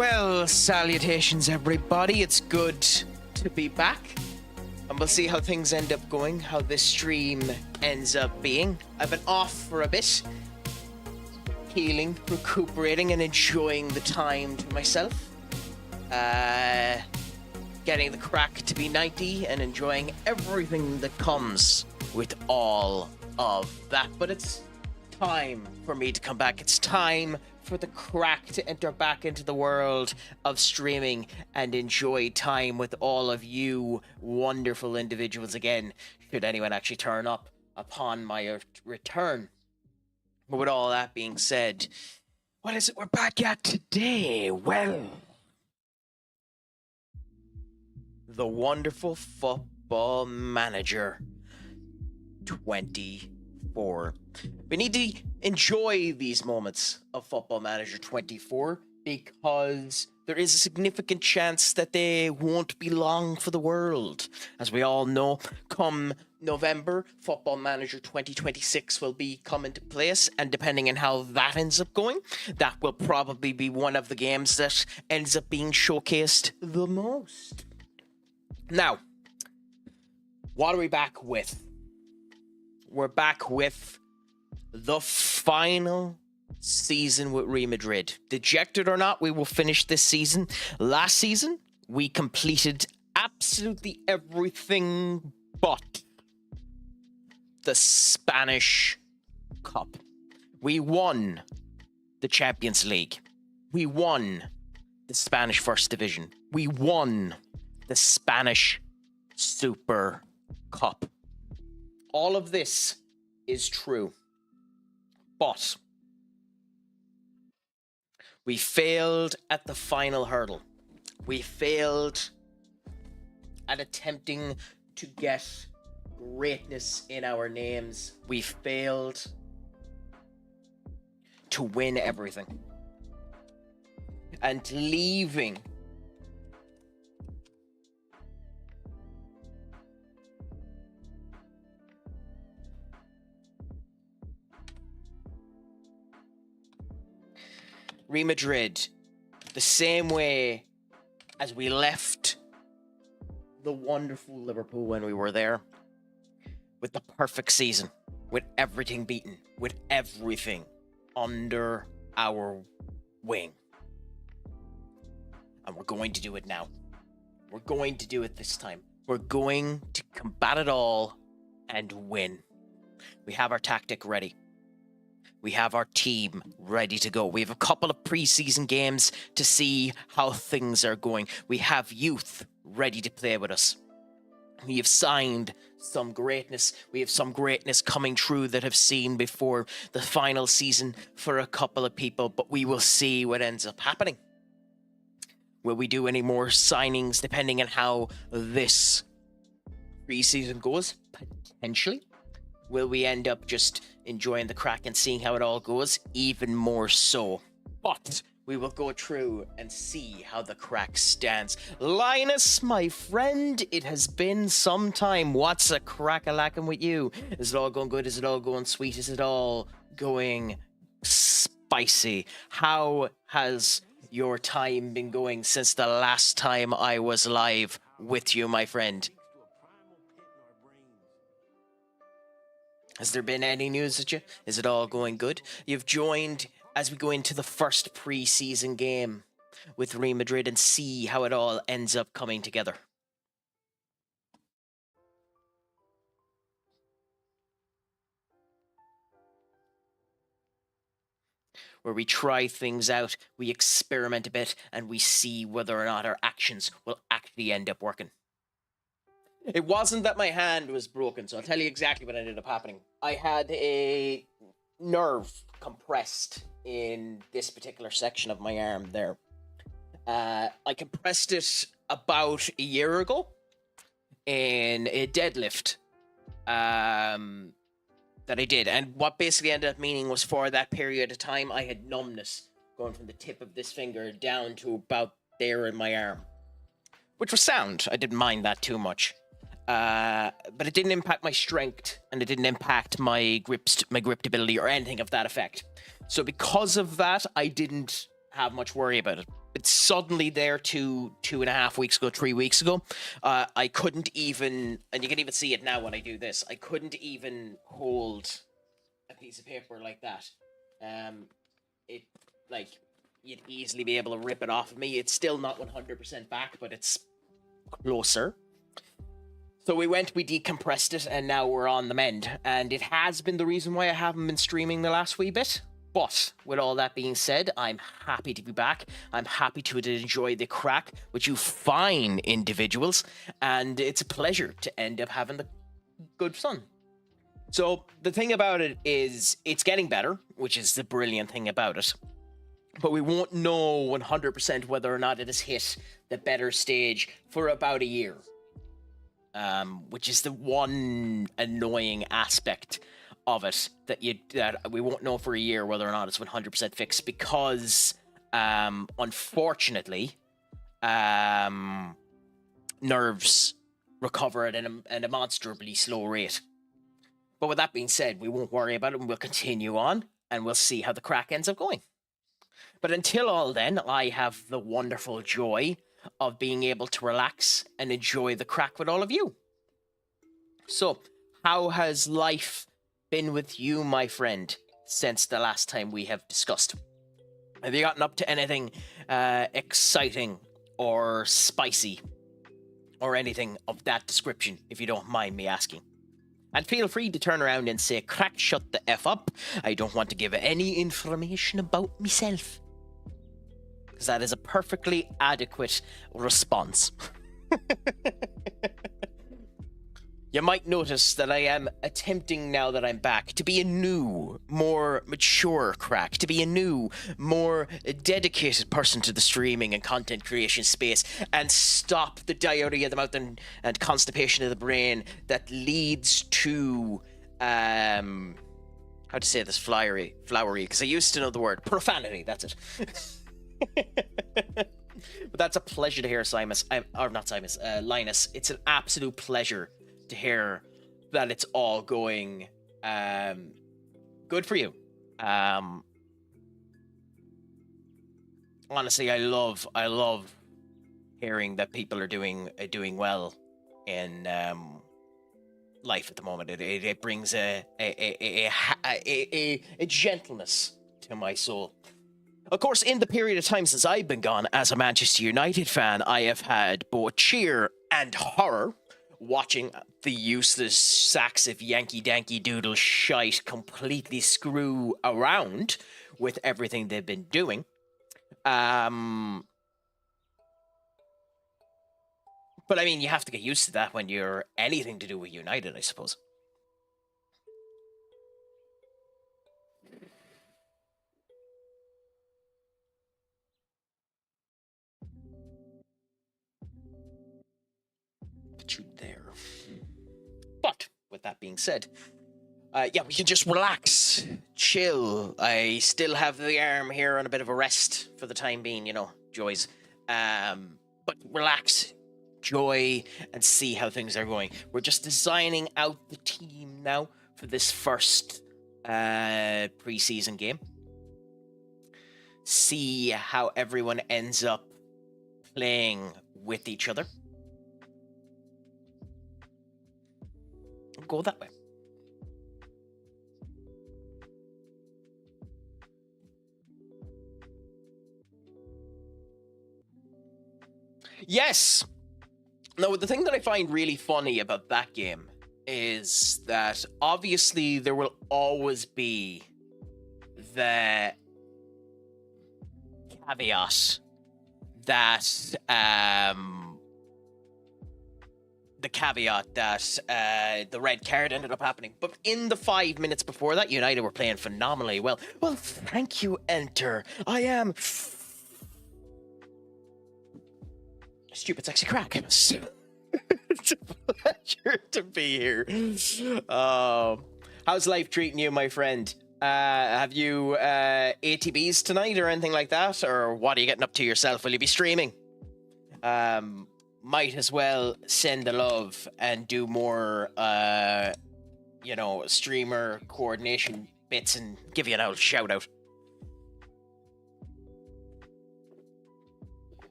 Well, salutations everybody, it's good to be back. And we'll see how things end up going, how this stream ends up being. I've been off for a bit, healing, recuperating, and enjoying the time to myself. Getting the crack to be 90 and enjoying everything that comes with all of that. But it's time for me to come back. It's time for the crack to enter back into the world of streaming and enjoy time with all of you wonderful individuals again, should anyone actually turn up upon my return. But with all that being said, what is it we're back at today? Well, the wonderful Football Manager 24. We need to enjoy these moments of Football Manager 24 because there is a significant chance that they won't be long for the world. As we all know, come November, Football Manager 2026 will be come into place, and depending on how that ends up going, that will probably be one of the games that ends up being showcased the most. Now, what are we back with? We're back with the final season with Real Madrid. Dejected or not, we will finish this season. Last season, we completed absolutely everything but the Spanish Cup. We won the Champions League. We won the Spanish First Division. We won the Spanish Super Cup. All of this is true. But we failed at the final hurdle. We failed at attempting to get greatness in our names. We failed to win everything. And leaving Real Madrid the same way as we left the wonderful Liverpool when we were there, with the perfect season, with everything beaten, with everything under our wing. And we're going to do it now. We're going to do it this time. We're going to combat it all and win. We have our tactic ready. We have our team ready to go. We have a couple of preseason games to see how things are going. We have youth ready to play with us. We have signed some greatness. We have some greatness coming through that have seen before the final season for a couple of people, but we will see what ends up happening. Will we do any more signings depending on how this preseason goes? Potentially. Will we end up just enjoying the crack and seeing how it all goes? Even more so. But we will go through and see how the crack stands. Linus, my friend, it has been some time. What's a crack-a-lackin' with you? Is it all going good? Is it all going sweet? Is it all going spicy? How has your time been going since the last time I was live with you, my friend? Has there been any news at you? Is it all going good? You've joined as we go into the first pre-season game with Real Madrid and see how it all ends up coming together. Where we try things out, we experiment a bit, and we see whether or not our actions will actually end up working. It wasn't that my hand was broken, so I'll tell you exactly what ended up happening. I had a nerve compressed in this particular section of my arm there. I compressed it about a year ago in a deadlift that I did. And what basically ended up meaning was for that period of time, I had numbness going from the tip of this finger down to about there in my arm, which was sound. I didn't mind that too much. But it didn't impact my strength, and it didn't impact my griptability or anything of that effect. So because of that, I didn't have much worry about it. it's suddenly there 2.5 weeks ago, 3 weeks ago. I couldn't even, and you can even see it now when I do this, I couldn't even hold a piece of paper like that. It, like, you'd easily be able to rip it off of me. It's still not 100% back, but it's closer. So we decompressed it, and now we're on the mend. And it has been the reason why I haven't been streaming the last wee bit. But with all that being said, I'm happy to be back. I'm happy to enjoy the crack with you fine individuals. And it's a pleasure to end up having the good fun. So the thing about it is it's getting better, which is the brilliant thing about it. But we won't know 100% whether or not it has hit the better stage for about a year. Which is the one annoying aspect of it that we won't know for a year whether or not it's 100% fixed, because unfortunately nerves recover at a demonstrably slow rate. But with that being said, we won't worry about it, and we'll continue on, and we'll see how the crack ends up going. But until all then, I have the wonderful joy of being able to relax and enjoy the crack with all of you. So, how has life been with you, my friend, since the last time we have discussed? Have you gotten up to anything exciting or spicy or anything of that description, if you don't mind me asking? And feel free to turn around and say, "Crack, shut the F up. I don't want to give any information about myself." Because that is a perfectly adequate response. You might notice that I am attempting, now that I'm back, to be a new, more mature crack, to be a new, more dedicated person to the streaming and content creation space, and stop the diarrhea of the mouth and constipation of the brain that leads to, how to say this, flowery, because I used to know the word, profanity, that's it. But that's a pleasure to hear, Linus. It's an absolute pleasure to hear that it's all going good for you. Honestly, I love hearing that people are doing well in life at the moment. It brings a gentleness to my soul. Of course, in the period of time since I've been gone as a Manchester United fan, I have had both cheer and horror watching the useless sacks of Yankee Doodle shite completely screw around with everything they've been doing. But I mean, you have to get used to that when you're anything to do with United, I suppose. Put you there. But with that being said, yeah, we can just relax, chill. I still have the arm here on a bit of a rest for the time being, joys. But relax, joy, and see how things are going. We're just designing out the team now for this first preseason game. See how everyone ends up playing with each other. Go that way. Yes. Now, the thing that I find really funny about that game is that obviously there will always be the caveat that the red card ended up happening. But in the 5 minutes before that, United were playing phenomenally well. Well, thank you, Enter. I am stupid sexy crack. It's a pleasure to be here. How's life treating you, my friend? Have you ATBs tonight or anything like that? Or what are you getting up to yourself? Will you be streaming? Might as well send the love and do more, streamer coordination bits and give you an old shout out.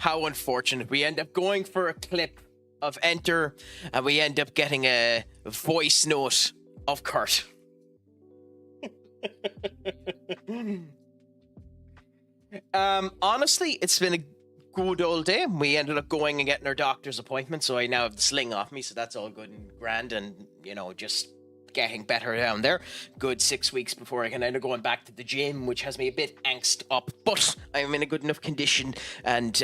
How unfortunate. We end up going for a clip of Enter, and we end up getting a voice note of Kurt. Honestly, it's been a good old day. We ended up going and getting our doctor's appointment, so I now have the sling off me, so that's all good and grand, and, you know, just getting better down there. Good 6 weeks before I can end up going back to the gym, which has me a bit angst up, but I'm in a good enough condition, and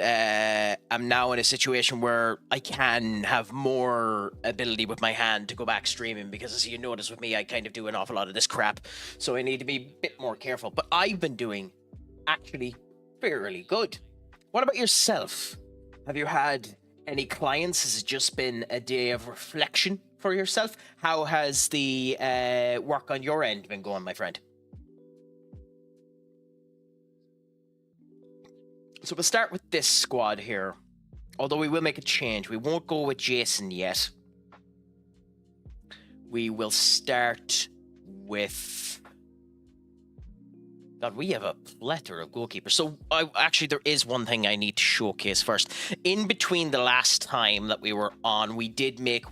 I'm now in a situation where I can have more ability with my hand to go back streaming, because as you notice with me, I kind of do an awful lot of this crap, so I need to be a bit more careful. But I've been doing actually fairly good. What about yourself? Have you had any clients? Has it just been a day of reflection for yourself? How has the work on your end been going, my friend? So we'll start with this squad here. Although we will make a change. We won't go with Jason yet. We will start with... God, we have a plethora of goalkeepers. So, actually, there is one thing I need to showcase first. In between the last time that we were on, we did make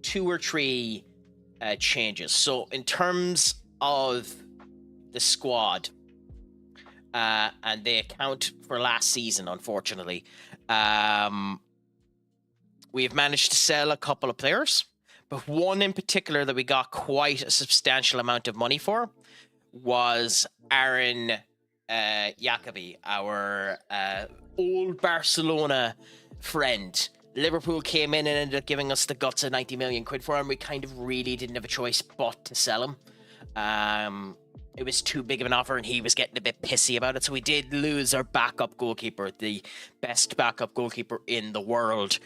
2 or 3 changes. So, in terms of the squad, and they account for last season, unfortunately, we have managed to sell a couple of players, but one in particular that we got quite a substantial amount of money for was Aaron Jacobi, our old Barcelona friend. Liverpool came in and ended up giving us the guts of 90 million quid for him. We kind of really didn't have a choice but to sell him. It was too big of an offer and he was getting a bit pissy about it. So we did lose our backup goalkeeper, the best backup goalkeeper in the world.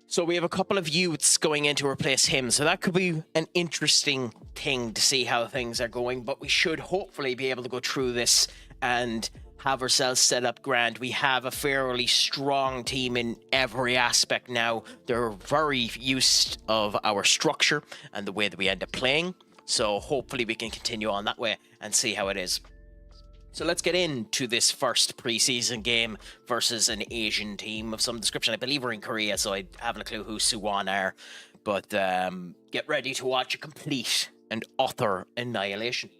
So we have a couple of youths going in to replace him. So that could be an interesting thing to see how things are going. But we should hopefully be able to go through this and have ourselves set up grand. We have a fairly strong team in every aspect now. They're very used of our structure and the way that we end up playing. So hopefully we can continue on that way and see how it is. So let's get into this first preseason game versus an Asian team of some description. I believe we're in Korea, so I haven't a clue who Suwon are. But get ready to watch a complete and utter annihilation.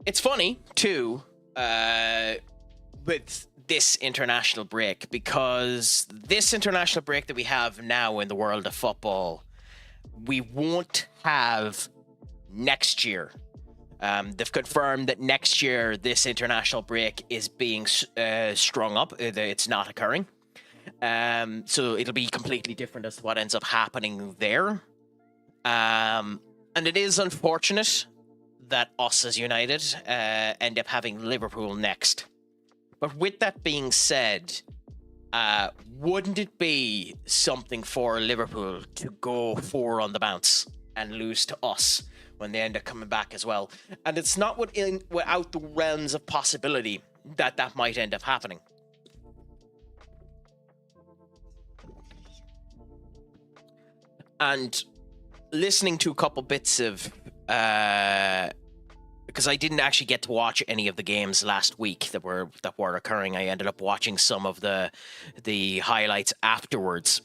It's funny, too, with this international break, because this international break that we have now in the world of football, we won't have next year. They've confirmed that next year this international break is being strung up. It's not occurring. So it'll be completely different as to what ends up happening there. And it is unfortunate that us as United end up having Liverpool next. But with that being said, wouldn't it be something for Liverpool to go 4 on the bounce and lose to us when they end up coming back as well? And it's not without the realms of possibility that that might end up happening. And listening to a couple bits of... because I didn't actually get to watch any of the games last week that were occurring. I ended up watching some of the highlights afterwards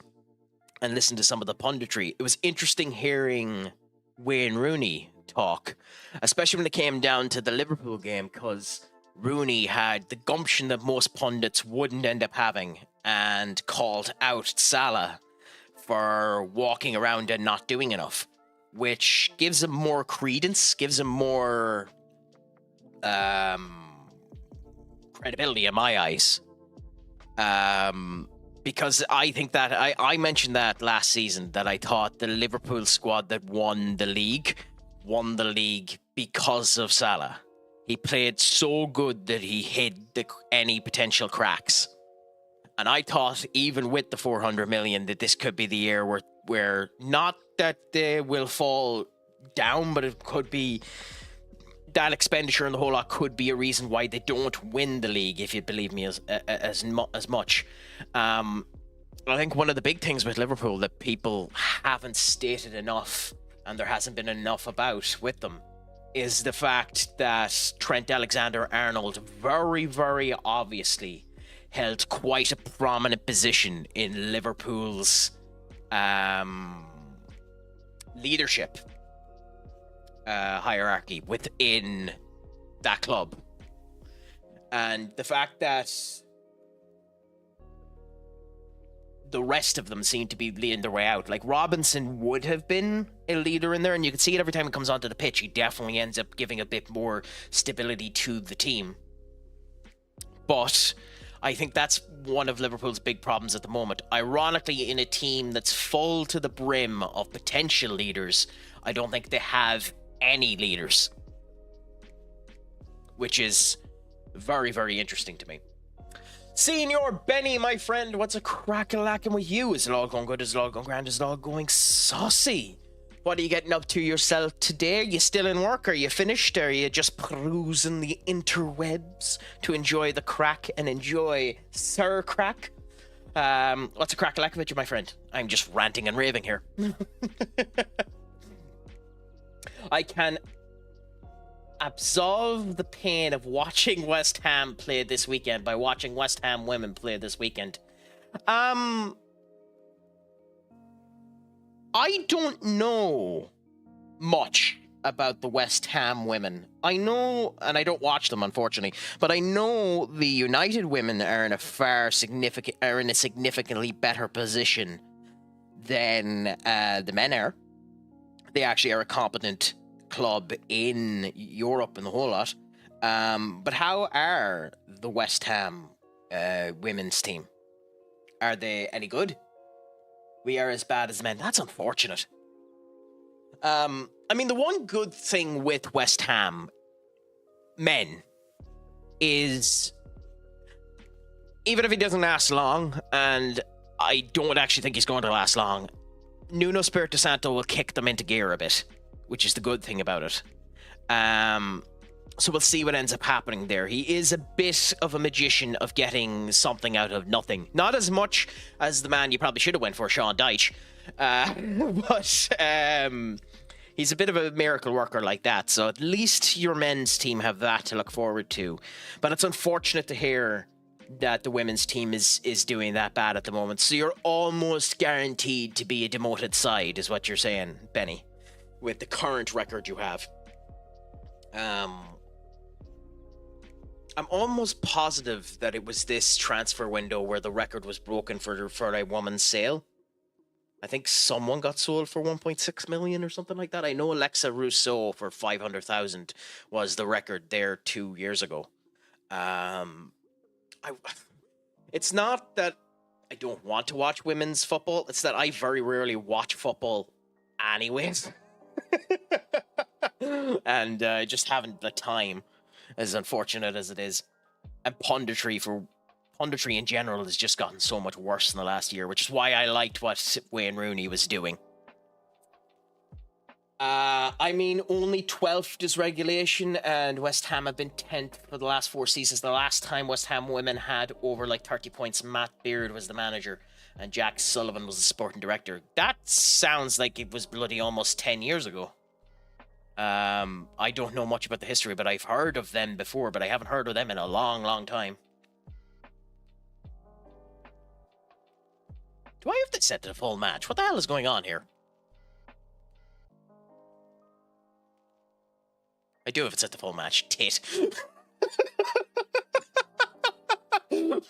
and listened to some of the punditry. It was interesting hearing Wayne Rooney talk, especially when it came down to the Liverpool game, because Rooney had the gumption that most pundits wouldn't end up having and called out Salah for walking around and not doing enough, which gives him more credence, gives him more credibility in my eyes. Because I think that I mentioned that last season, that I thought the Liverpool squad that won the league because of Salah. He played so good that he hid any potential cracks. And I thought even with the 400 million that this could be the year where not that they will fall down, but it could be that expenditure and the whole lot could be a reason why they don't win the league, if you believe me as much. I think one of the big things with Liverpool that people haven't stated enough, and there hasn't been enough about with them, is the fact that Trent Alexander-Arnold very, very obviously held quite a prominent position in Liverpool's leadership hierarchy within that club. And the fact that the rest of them seem to be leading their way out. Like, Robinson would have been a leader in there, and you can see it every time he comes onto the pitch. He definitely ends up giving a bit more stability to the team. But I think that's one of Liverpool's big problems at the moment. Ironically, in a team that's full to the brim of potential leaders, I don't think they have any leaders, which is very, very interesting to me. Senior Benny, my friend, what's a crack-a-lacking with you? Is it all going good? Is it all going grand? Is it all going saucy? What are you getting up to yourself today? Are you still in work? Are you finished? Are you just perusing the interwebs to enjoy the crack and enjoy Sir Crack? What's a crack-a-lacking with you, my friend? I'm just ranting and raving here. I can absolve the pain of watching West Ham play this weekend by watching West Ham women play this weekend. I don't know much about the West Ham women. I know, and I don't watch them, unfortunately, but I know the United women are in a significantly better position than the men are. They actually are a competent club in Europe and the whole lot. But how are the West Ham women's team? Are they any good? We are as bad as men. That's unfortunate. I mean, the one good thing with West Ham men is, even if he doesn't last long, and I don't actually think he's going to last long, Nuno Espirito Santo will kick them into gear a bit, which is the good thing about it. So we'll see what ends up happening there. He is a bit of a magician of getting something out of nothing. Not as much as the man you probably should have went for, Sean Dyche. But he's a bit of a miracle worker like that. So at least your men's team have that to look forward to. But it's unfortunate to hear that the women's team is doing that bad at the moment. So you're almost guaranteed to be a demoted side, is what you're saying, Benny, with the current record you have. I'm almost positive that it was this transfer window where the record was broken for a woman's sale. I think someone got sold for 1.6 million or something like that. I know Alexa Rousseau for 500,000 was the record there 2 years ago. It's not that I don't want to watch women's football. It's that I very rarely watch football anyways. And I just haven't the time, as unfortunate as it is. And punditry in general has just gotten so much worse in the last year, which is why I liked what Wayne Rooney was doing. I mean, only 12th is regulation, and West Ham have been 10th for the last 4 seasons. The last time West Ham women had over like 30 points, Matt Beard was the manager, and Jack Sullivan was the sporting director. That sounds like it was bloody almost 10 years ago. I don't know much about the history, but I've heard of them before, but I haven't heard of them in a long, long time. Do I have to set to the full match? What the hell is going on here? I do have it set to full match. Tit. I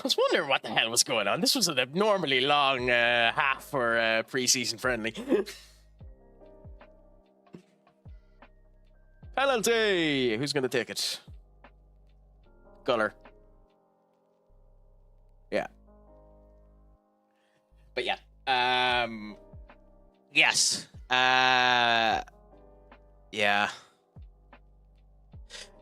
was wondering what the hell was going on. This was an abnormally long half for pre-season friendly. Penalty! Who's going to take it? Guller. Yeah. But yeah. Yes. Yeah.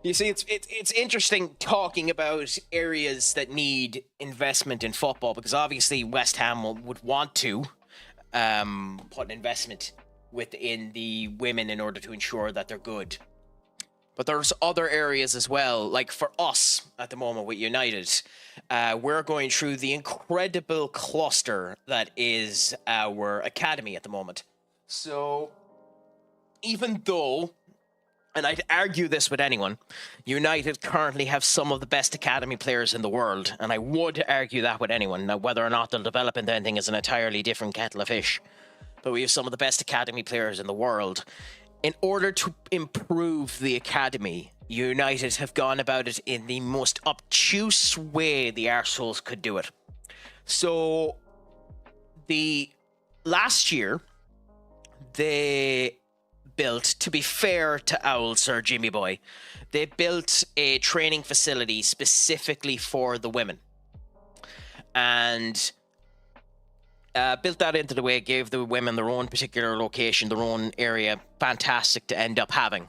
You see, it's interesting talking about areas that need investment in football, because obviously West Ham would want to put an investment within the women in order to ensure that they're good. But there's other areas as well, like for us at the moment with United, we're going through the incredible cluster that is our academy at the moment. So even though, and I'd argue this with anyone, United currently have some of the best academy players in the world, and I would argue that with anyone. Now, whether or not they'll develop into anything is an entirely different kettle of fish. But we have some of the best academy players in the world. In order to improve the academy, United have gone about it in the most obtuse way the arseholes could do it. So, last year, they built, to be fair to Owl Sir Jimmy Boy, they built a training facility specifically for the women. And built that into the way, gave the women their own particular location, their own area. Fantastic to end up having.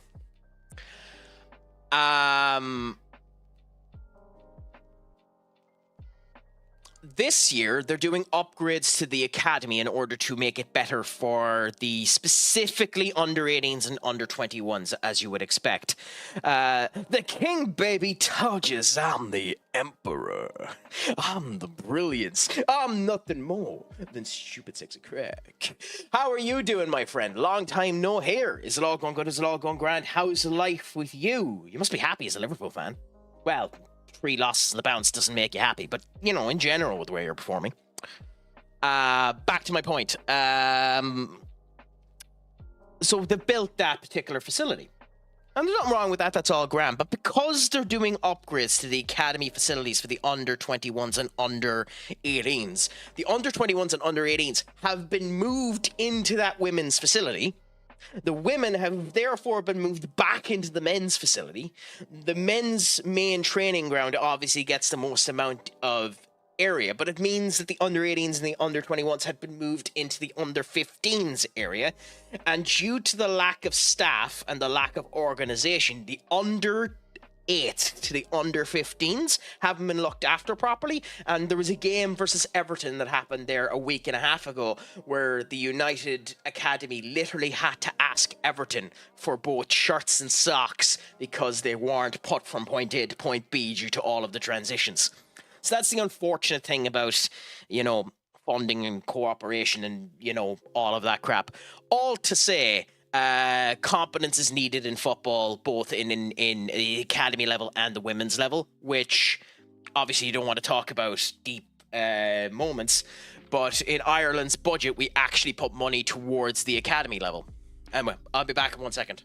This year, they're doing upgrades to the academy in order to make it better for the specifically under 18s and under 21s, as you would expect. The king, baby, told you I'm the emperor. I'm the brilliance. I'm nothing more than stupid sexy crack. How are you doing, my friend? Long time no hear. Is it all going good? Is it all going grand? How's life with you? You must be happy as a Liverpool fan. Well, 3 losses in the bounce doesn't make you happy, but, you know, in general with the way you're performing. Back to my point. So they built that particular facility. And there's nothing wrong with that, that's all grand. But because they're doing upgrades to the academy facilities for the under 21s and under 18s, the under 21s and under 18s have been moved into that women's facility. The women have therefore been moved back into the men's facility. The men's main training ground obviously gets the most amount of area, but it means that the under 18s and the under 21s had been moved into the under 15s area. And due to the lack of staff and the lack of organization, the under 8 to the under 15s haven't been looked after properly. And there was a game versus Everton that happened there a week and a half ago where the United Academy literally had to ask Everton for both shirts and socks because they weren't put from point A to point B due to all of the transitions. So that's the unfortunate thing about, you know, funding and cooperation and, you know, all of that crap. All to say, competence is needed in football, both in the academy level and the women's level, which obviously you don't want to talk about deep moments, but in Ireland's budget, we actually put money towards the academy level. Anyway, I'll be back in 1 second.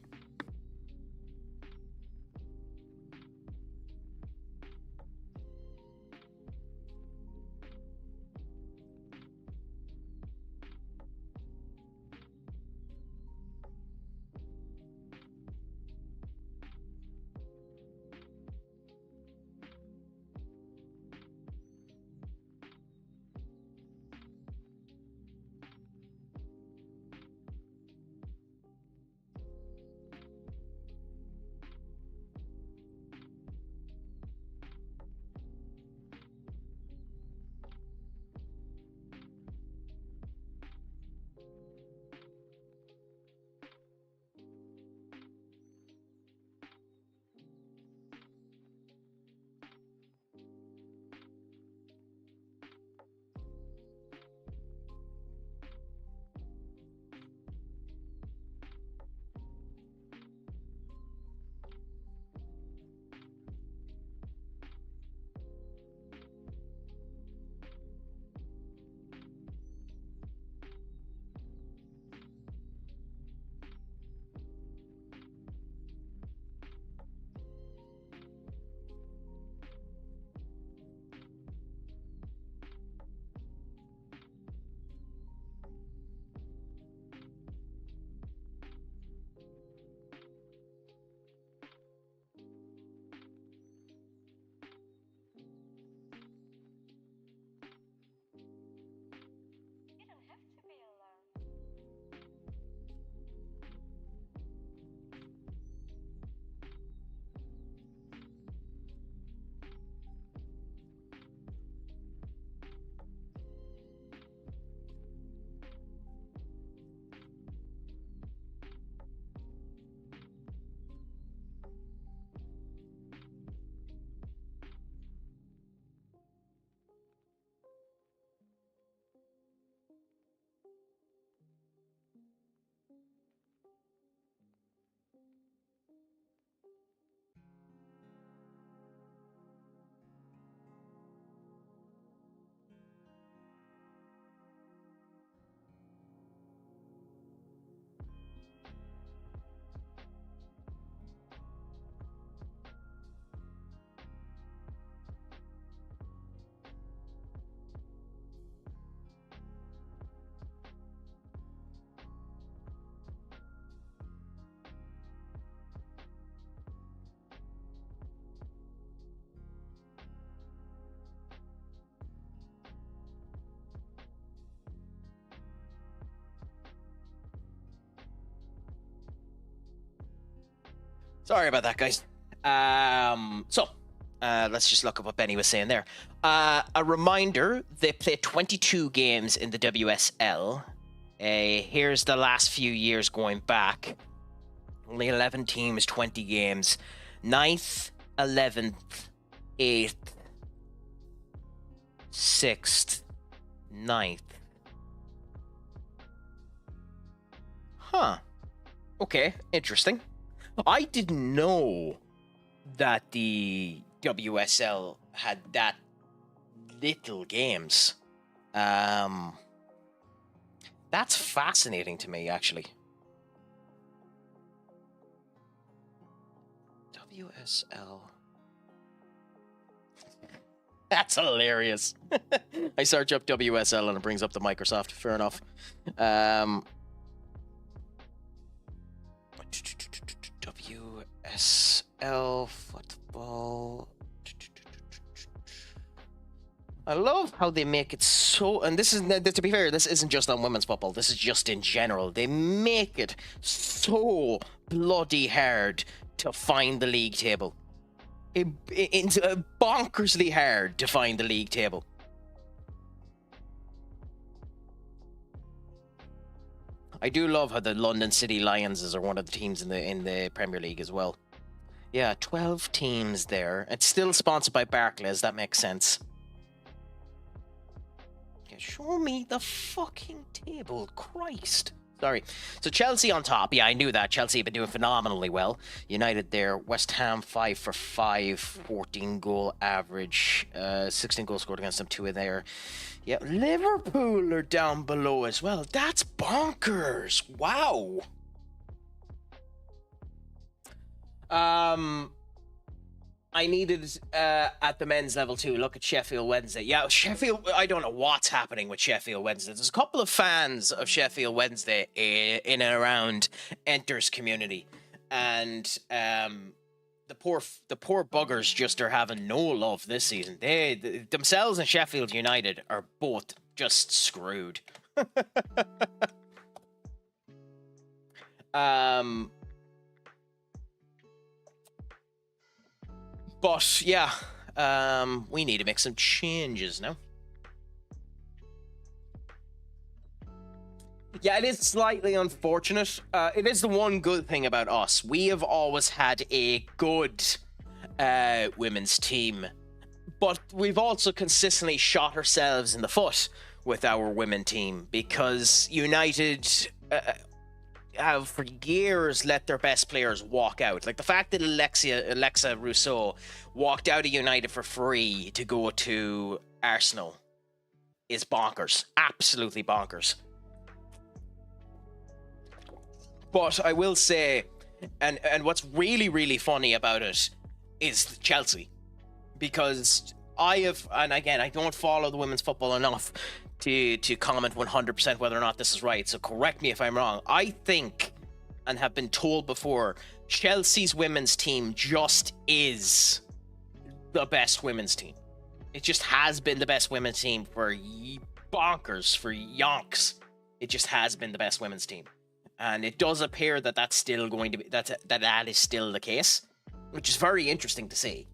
Sorry about that, guys. Let's just look up what Benny was saying there. A reminder, they play 22 games in the WSL. Here's the last few years going back. Only 11 teams, 20 games. 9th, 11th, 8th, 6th, 9th. Huh. Okay, interesting. I didn't know that the WSL had that little games. That's fascinating to me, actually. WSL. That's hilarious. I search up WSL and it brings up the Microsoft. Fair enough. WSL football. I love how they make it so, and this is, to be fair, this isn't just on women's football, this is just in general. They make it so bloody hard to find the league table. It's bonkersly hard to find the league table. I do love how the London City Lions are one of the teams in the Premier League as well. Yeah, 12 teams there. It's still sponsored by Barclays, that makes sense. Okay, show me the fucking table, Christ. Sorry. So Chelsea on top. Yeah, I knew that. Chelsea have been doing phenomenally well. United there. West Ham 5 for 5, 14 goal average. 16 goals scored against them, 2 in there. Yeah, Liverpool are down below as well. That's bonkers. Wow. I needed at the men's level too. Look at Sheffield Wednesday. Yeah, Sheffield. I don't know what's happening with Sheffield Wednesday. There's a couple of fans of Sheffield Wednesday in and around Enter's community, and the poor buggers just are having no love this season. They themselves and Sheffield United are both just screwed. But yeah, we need to make some changes now. Yeah, it is slightly unfortunate. It is the one good thing about us. We have always had a good women's team, but we've also consistently shot ourselves in the foot with our women team because United have for years let their best players walk out. Like the fact that Alexa Rousseau walked out of United for free to go to Arsenal is bonkers. Absolutely bonkers. But I will say, and what's really, really funny about it is Chelsea. Because and again, I don't follow the women's football enough to comment 100% whether or not this is right, so correct me if I'm wrong. I think, and have been told before, Chelsea's women's team just is the best women's team. It just has been the best women's team for bonkers, for yonks. It just has been the best women's team. And it does appear that that's still going to be, that is still the case, which is very interesting to see.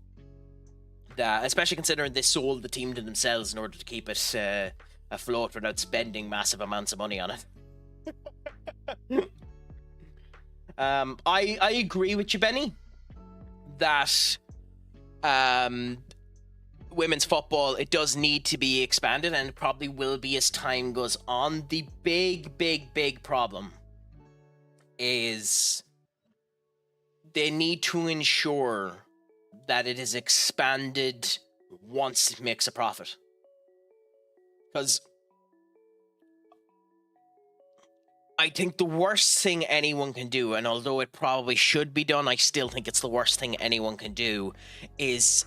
Especially considering they sold the team to themselves in order to keep it afloat without spending massive amounts of money on it. I agree with you, Benny, that women's football, it does need to be expanded, and it probably will be as time goes on. The big problem is they need to ensure that it is expanded once it makes a profit. Because I think the worst thing anyone can do, and although it probably should be done, I still think it's the worst thing anyone can do, is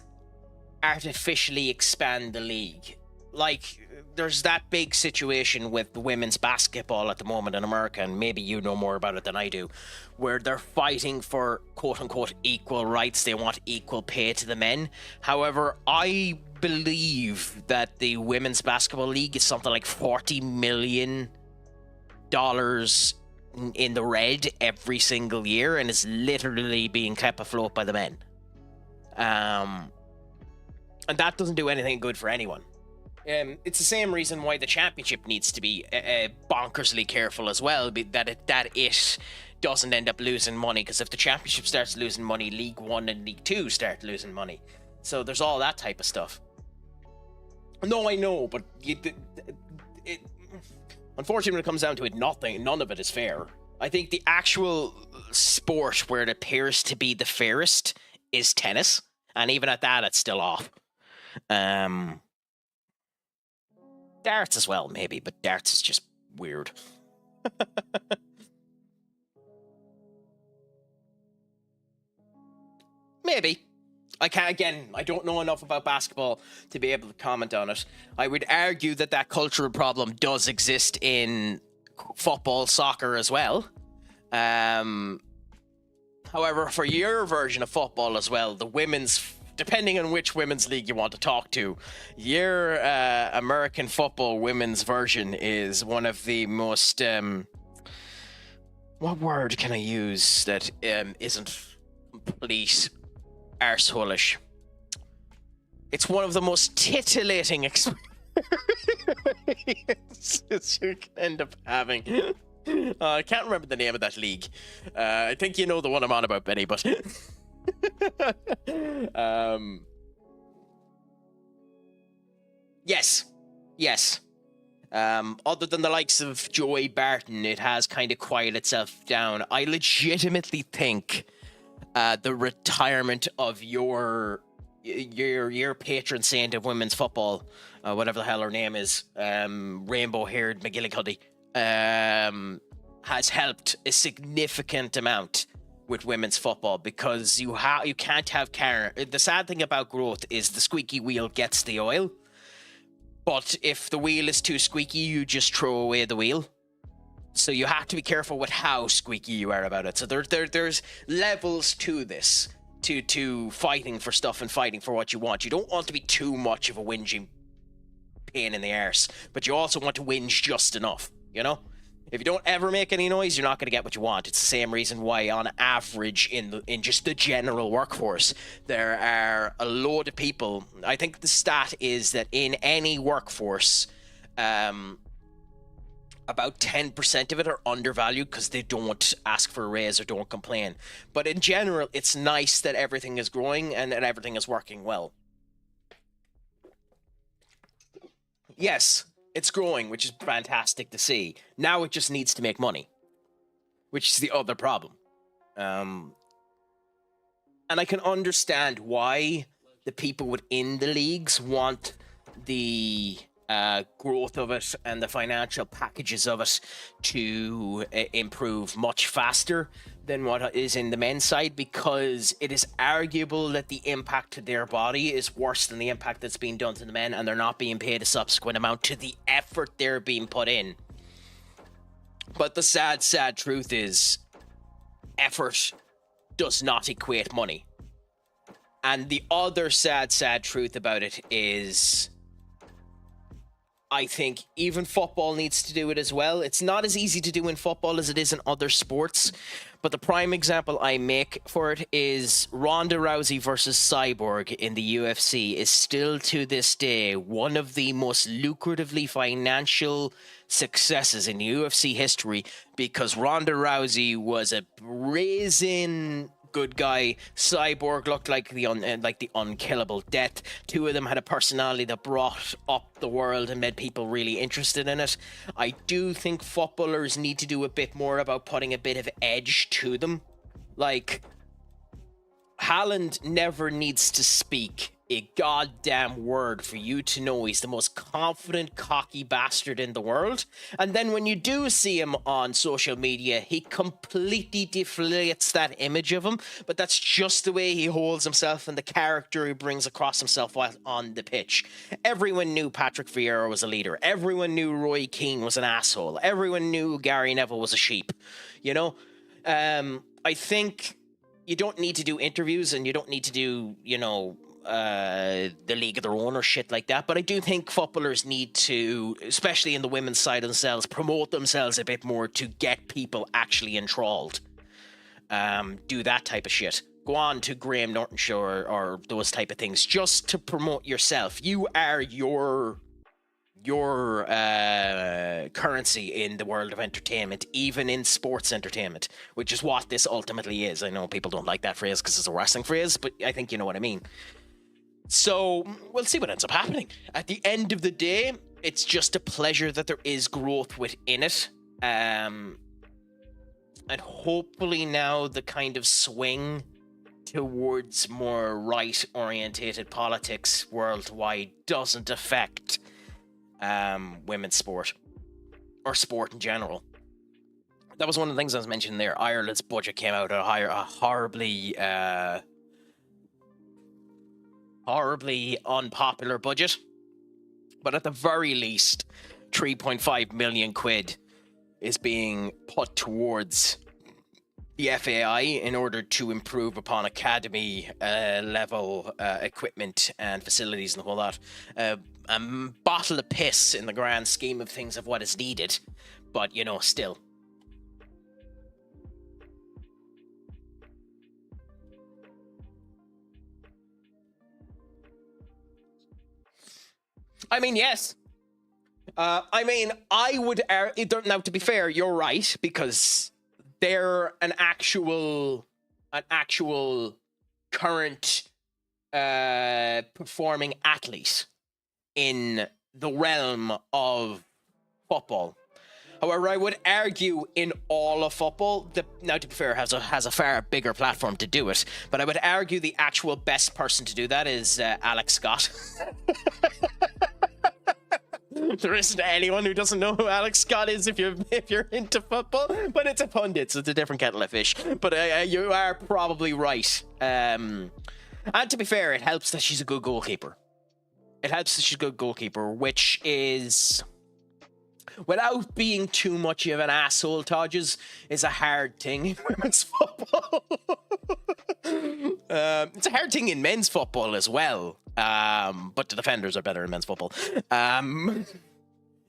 artificially expand the league. Like, there's that big situation with the women's basketball at the moment in America, and maybe you know more about it than I do, where they're fighting for quote-unquote equal rights. They want equal pay to the men. However, I believe that the women's basketball league is something like $40 million in the red every single year and is literally being kept afloat by the men. And that doesn't do anything good for anyone. It's the same reason why the championship needs to be bonkersly careful as well, that it doesn't end up losing money, because if the championship starts losing money, League One and League Two start losing money. So there's all that type of stuff. No, I know, but unfortunately, when it comes down to it, none of it is fair. I think the actual sport where it appears to be the fairest is tennis, and even at that, it's still off. Darts as well, maybe, but darts is just weird. Maybe. I don't know enough about basketball to be able to comment on it. I would argue that cultural problem does exist in football, soccer as well. However, for your version of football as well, the women's, depending on which women's league you want to talk to, your American football women's version is one of the most, what word can I use that isn't complete arseholish? It's one of the most titillating experiences you can end up having. I can't remember the name of that league. I think you know the one I'm on about, Benny, but yes. Other than the likes of Joey Barton, it has kind of quieted itself down. I legitimately think the retirement of your patron saint of women's football, whatever the hell her name is, rainbow-haired McGillicuddy, has helped a significant amount with women's football, because you can't have Karen. The sad thing about growth is the squeaky wheel gets the oil, but if the wheel is too squeaky, you just throw away the wheel. So you have to be careful with how squeaky you are about it. So there's levels to this, to fighting for stuff and fighting for what you want. You don't want to be too much of a whinging pain in the arse, but you also want to whinge just enough, you know? If you don't ever make any noise, you're not going to get what you want. It's the same reason why, on average, in just the general workforce, there are a load of people. I think the stat is that in any workforce, about 10% of it are undervalued because they don't ask for a raise or don't complain. But in general, it's nice that everything is growing and that everything is working well. Yes, it's growing, which is fantastic to see. Now it just needs to make money, which is the other problem. And I can understand why the people within the leagues want the growth of it and the financial packages of it to improve much faster than what is in the men's side, because it is arguable that the impact to their body is worse than the impact that's being done to the men, and they're not being paid a subsequent amount to the effort they're being put in. But the sad truth is, effort does not equate money. And the other sad truth about it is, I think even football needs to do it as well. It's not as easy to do in football as it is in other sports. But the prime example I make for it is Ronda Rousey versus Cyborg in the UFC is still to this day one of the most lucratively financial successes in UFC history, because Ronda Rousey was a brazen good guy. Cyborg looked like the unkillable death. Two of them had a personality that brought up the world and made people really interested in it. I do think footballers need to do a bit more about putting a bit of edge to them. Like, Haaland never needs to speak a goddamn word for you to know he's the most confident, cocky bastard in the world. And then when you do see him on social media, he completely deflates that image of him. But that's just the way he holds himself and the character he brings across himself while on the pitch. Everyone knew Patrick Vieira was a leader. Everyone knew Roy Keane was an asshole. Everyone knew Gary Neville was a sheep. You know? I think you don't need to do interviews and you don't need to do, the league of their own or shit like that. But I do think footballers need to, especially in the women's side of themselves, promote themselves a bit more to get people actually enthralled. Do that type of shit. Go on to Graham Norton Show or those type of things just to promote yourself. You are your currency in the world of entertainment, even in sports entertainment, which is what this ultimately is. I know people don't like that phrase because it's a wrestling phrase, but I think you know what I mean. So we'll see what ends up happening. At the end of the day, it's just a pleasure that there is growth within it. And hopefully now the kind of swing towards more right-orientated politics worldwide doesn't affect women's sport or sport in general. That was one of the things I was mentioning there. Ireland's budget came out at a horribly unpopular budget, but at the very least 3.5 million quid is being put towards the FAI in order to improve upon academy level equipment and facilities and all that. A bottle of piss in the grand scheme of things of what is needed, but you know, still. I mean, yes. I would now, to be fair, you're right, because they're an actual current performing athlete in the realm of football. However, I would argue in all of football, now to be fair, has a far bigger platform to do it, but I would argue the actual best person to do that is Alex Scott. There isn't anyone who doesn't know who Alex Scott is if you're into football, but it's a pundit, so it's a different kettle of fish. But you are probably right. And to be fair, it helps that she's a good goalkeeper. Which is, without being too much of an asshole, Todges, is a hard thing in women's football. It's a hard thing in men's football as well. But the defenders are better in men's football.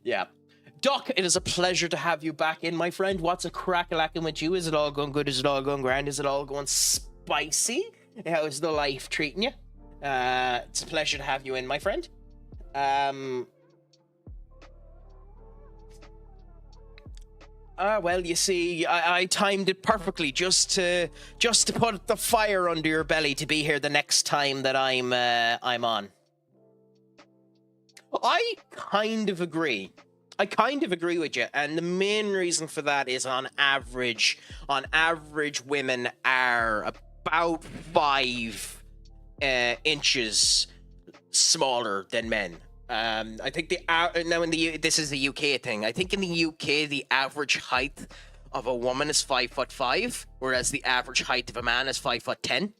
Yeah. Duck, it is a pleasure to have you back in, my friend. What's a crack-a-lacking with you? Is it all going good? Is it all going grand? Is it all going spicy? How is the life treating you? It's a pleasure to have you in, my friend. Well, you see, I timed it perfectly just to put the fire under your belly to be here the next time that I'm on. I kind of agree with you, and the main reason for that is on average, women are about 5 inches smaller than men. I think this is the UK thing. I think in the UK the average height of a woman is 5'5", whereas the average height of a man is 5'10".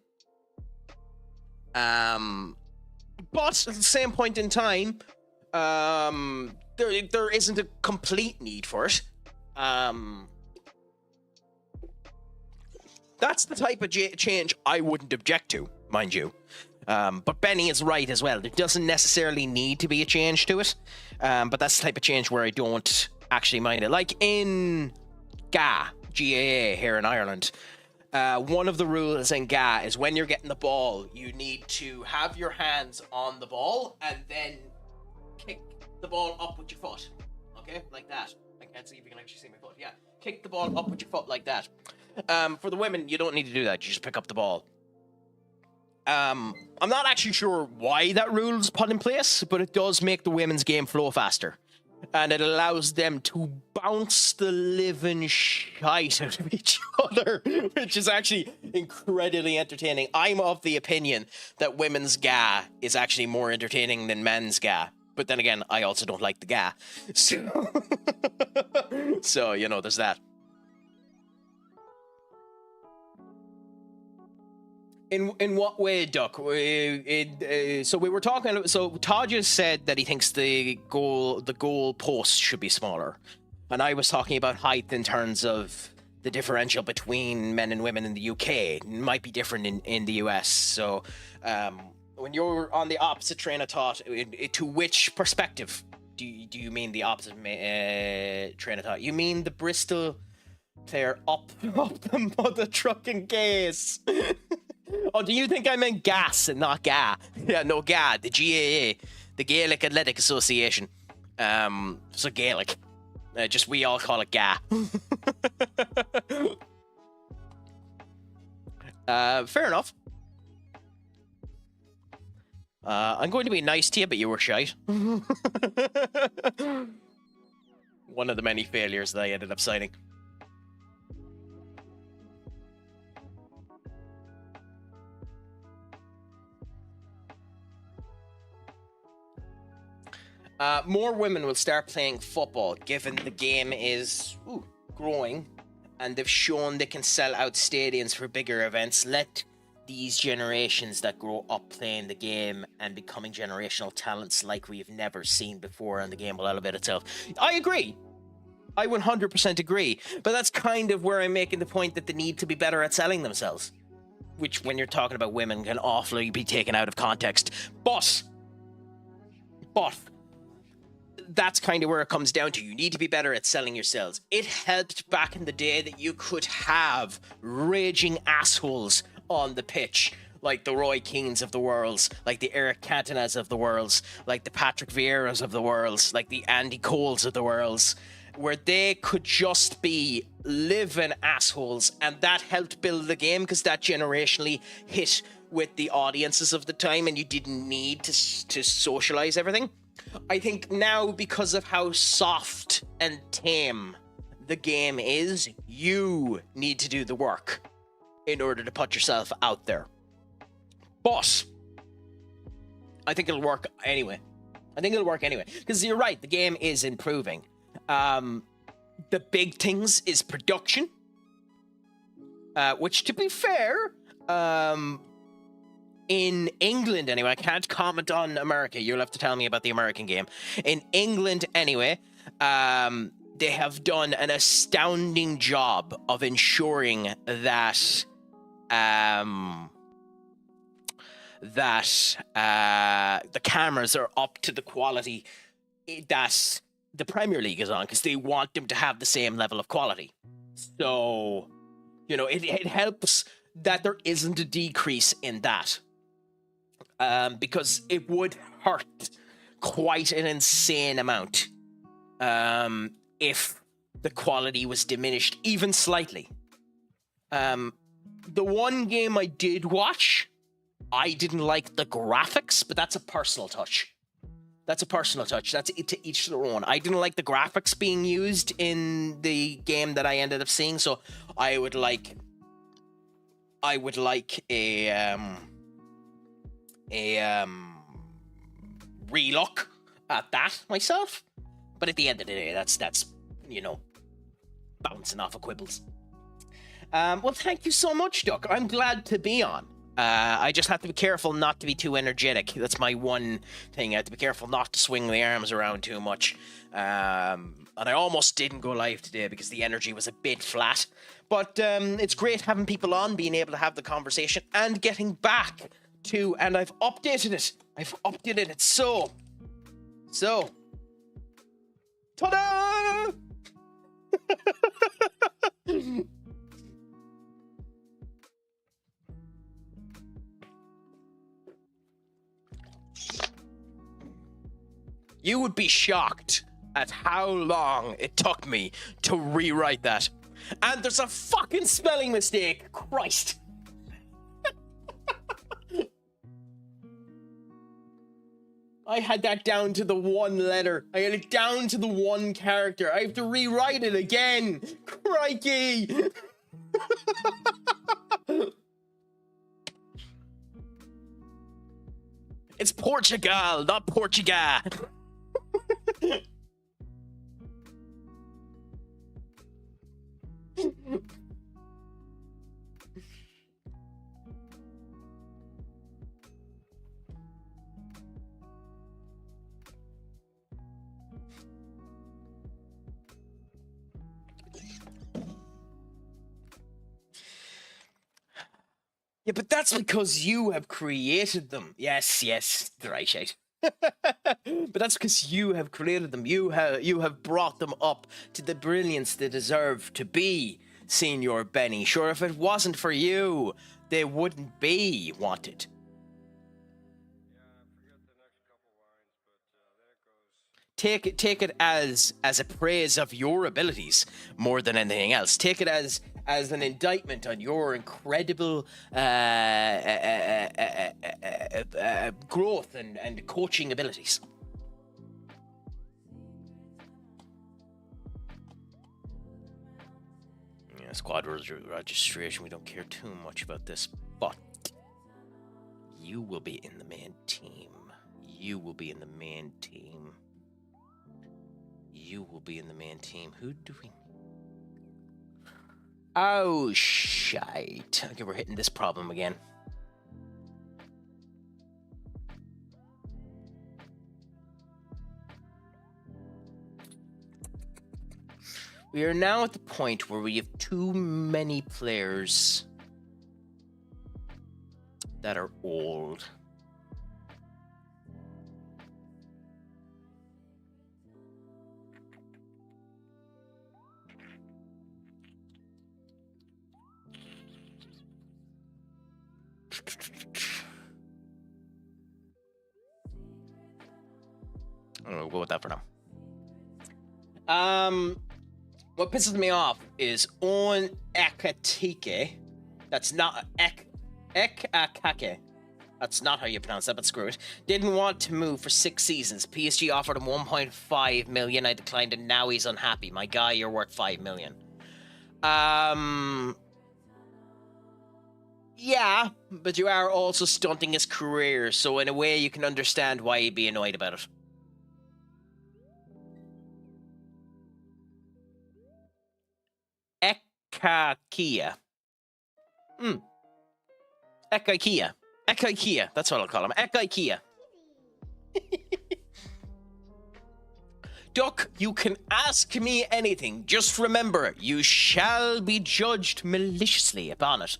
But at the same point in time, there isn't a complete need for it. That's the type of change I wouldn't object to, mind you. But Benny is right as well. There doesn't necessarily need to be a change to it. But that's the type of change where I don't actually mind it. Like in GAA here in Ireland, one of the rules in GAA is when you're getting the ball, you need to have your hands on the ball and then kick the ball up with your foot. Okay? Like that. I can't see if you can actually see my foot. Yeah. Kick the ball up with your foot like that. For the women, you don't need to do that. You just pick up the ball. I'm not actually sure why that rule's put in place, but it does make the women's game flow faster. And it allows them to bounce the living shite out of each other, which is actually incredibly entertaining. I'm of the opinion that women's GAA is actually more entertaining than men's GAA. But then again, I also don't like the GAA. So you know, there's that. In what way, Duck? So we were talking. So Todd just said that he thinks the goal post should be smaller, and I was talking about height in terms of the differential between men and women in the UK. It might be different in the US. So When you're on the opposite train of thought, to which perspective do you mean the opposite train of thought? You mean the Bristol player up the mother trucking gas? Oh, do you think I meant gas and not GA? Yeah, no, GA, the GAA, the Gaelic Athletic Association. So Gaelic. Just we all call it GA. Fair enough. I'm going to be nice to you, but you were shite. One of the many failures that I ended up signing. More women will start playing football, given the game is growing, and they've shown they can sell out stadiums for bigger events. Let these generations that grow up playing the game and becoming generational talents like we've never seen before, and the game will elevate itself. I agree. I 100% agree. But that's kind of where I'm making the point that they need to be better at selling themselves. Which, when you're talking about women, can awfully be taken out of context. But that's kind of where it comes down to. You need to be better at selling yourselves. It helped back in the day that you could have raging assholes on the pitch, like the Roy Keanes of the worlds, like the Eric Cantonas of the worlds, like the Patrick Vieiras of the worlds, like the Andy Coles of the worlds, where they could just be living assholes, and that helped build the game because that generationally hit with the audiences of the time, and you didn't need to socialize everything. I think now, because of how soft and tame the game is, you need to do the work in order to put yourself out there. But I think it'll work anyway. Because you're right, the game is improving. The big things is production, which, to be fair, in England anyway, I can't comment on America. You'll have to tell me about the American game. In England anyway, they have done an astounding job of ensuring that the cameras are up to the quality that the Premier League is on, because they want them to have the same level of quality. So, it helps that there isn't a decrease in that. Because it would hurt quite an insane amount if the quality was diminished even slightly. The one game I did watch, I didn't like the graphics, but that's a personal touch. That's to each their own. I didn't like the graphics being used in the game that I ended up seeing, so I would like a relook at that myself. But at the end of the day, that's bouncing off of quibbles. Well, thank you so much, Duck. I'm glad to be on. I just have to be careful not to be too energetic. That's my one thing. I have to be careful not to swing the arms around too much. And I almost didn't go live today because the energy was a bit flat. But it's great having people on, being able to have the conversation, and getting back to, and I've updated it. So. Ta-da! You would be shocked at how long it took me to rewrite that. And there's a fucking spelling mistake. Christ. I had that down to the one letter. I had it down to the one character. I have to rewrite it again. Crikey. It's Portugal, not Portugal. Yeah, but that's because you have created them. Yes, the right shade. But that's because you have created them. You have brought them up to the brilliance they deserve to be, Senior Benny. Sure, if it wasn't for you, they wouldn't be wanted. Take it as a praise of your abilities more than anything else. Take it as an indictment on your incredible growth and coaching abilities. Yeah, squad registration. We don't care too much about this, but you will be in the main team. You will be in the main team. You will be in the main team. Who do we... Oh, shite. Okay, we're hitting this problem again. We are now at the point where we have too many players that are old. We'll go with that for now. What pisses me off is on Ekatike. That's not Ekakake. That's not how you pronounce that, but screw it. Didn't want to move for 6 seasons. PSG offered him 1.5 million. I declined, and now he's unhappy. My guy, you're worth 5 million. Yeah, but you are also stunting his career, so in a way you can understand why he'd be annoyed about it. Ekakia. Ekaikia. Ekaikia. That's what I'll call him. Ekaikia. Duck, you can ask me anything. Just remember, you shall be judged maliciously upon it.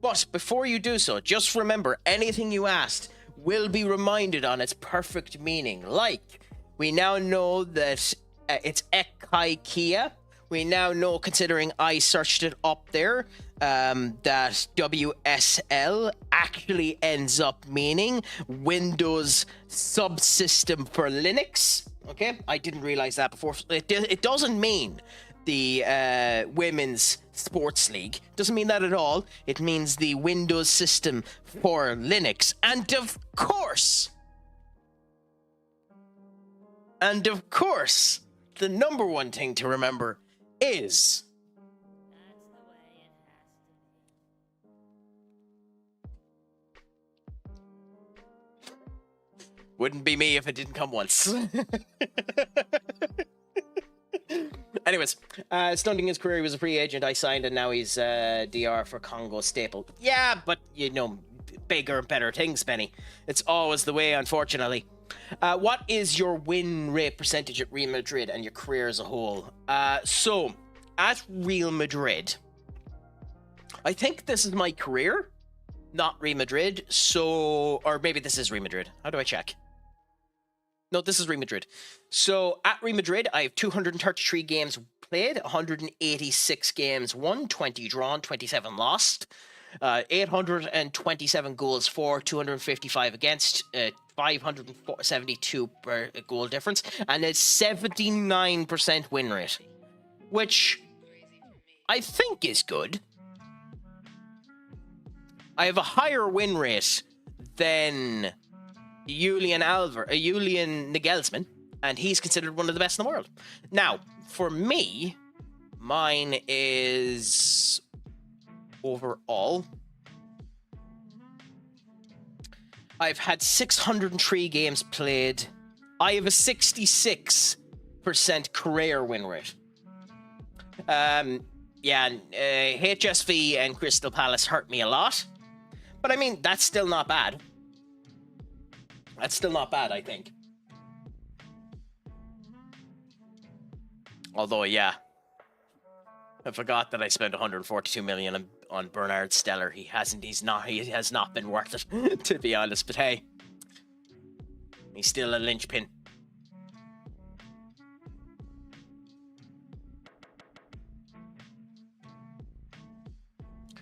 But before you do so, just remember, anything you asked will be reminded on its perfect meaning. Like, we now know that it's Ekaikia. We now know, considering I searched it up there, that WSL actually ends up meaning Windows Subsystem for Linux. Okay, I didn't realize that before. It doesn't mean the Women's Sports League. Doesn't mean that at all. It means the Windows system for Linux. And of course, the number one thing to remember is wouldn't be me if it didn't come once. Anyways, stunting his career, he was a free agent. I signed, and now he's DR for Congo Staple. Yeah, but you know, bigger and better things, Benny. It's always the way, unfortunately. What is your win rate percentage at Real Madrid and your career as a whole? So, at Real Madrid, I think this is my career, not Real Madrid. So, or maybe this is Real Madrid. How do I check? No, this is Real Madrid. So, at Real Madrid, I have 233 games played, 186 games won, 20 drawn, 27 lost, 827 goals for, 255 against, 572 per goal difference, and a 79% win rate, which I think is good. I have a higher win rate than Julian Nagelsmann, and he's considered one of the best in the world. Now, for me, mine is overall, I've had 603 games played. I have a 66% career win rate. HSV and Crystal Palace hurt me a lot, but I mean, that's still not bad. That's still not bad, I think. Although, yeah, I forgot that I spent 142 million on Bernard Stellar. He has not been worth it, to be honest. But hey, he's still a linchpin.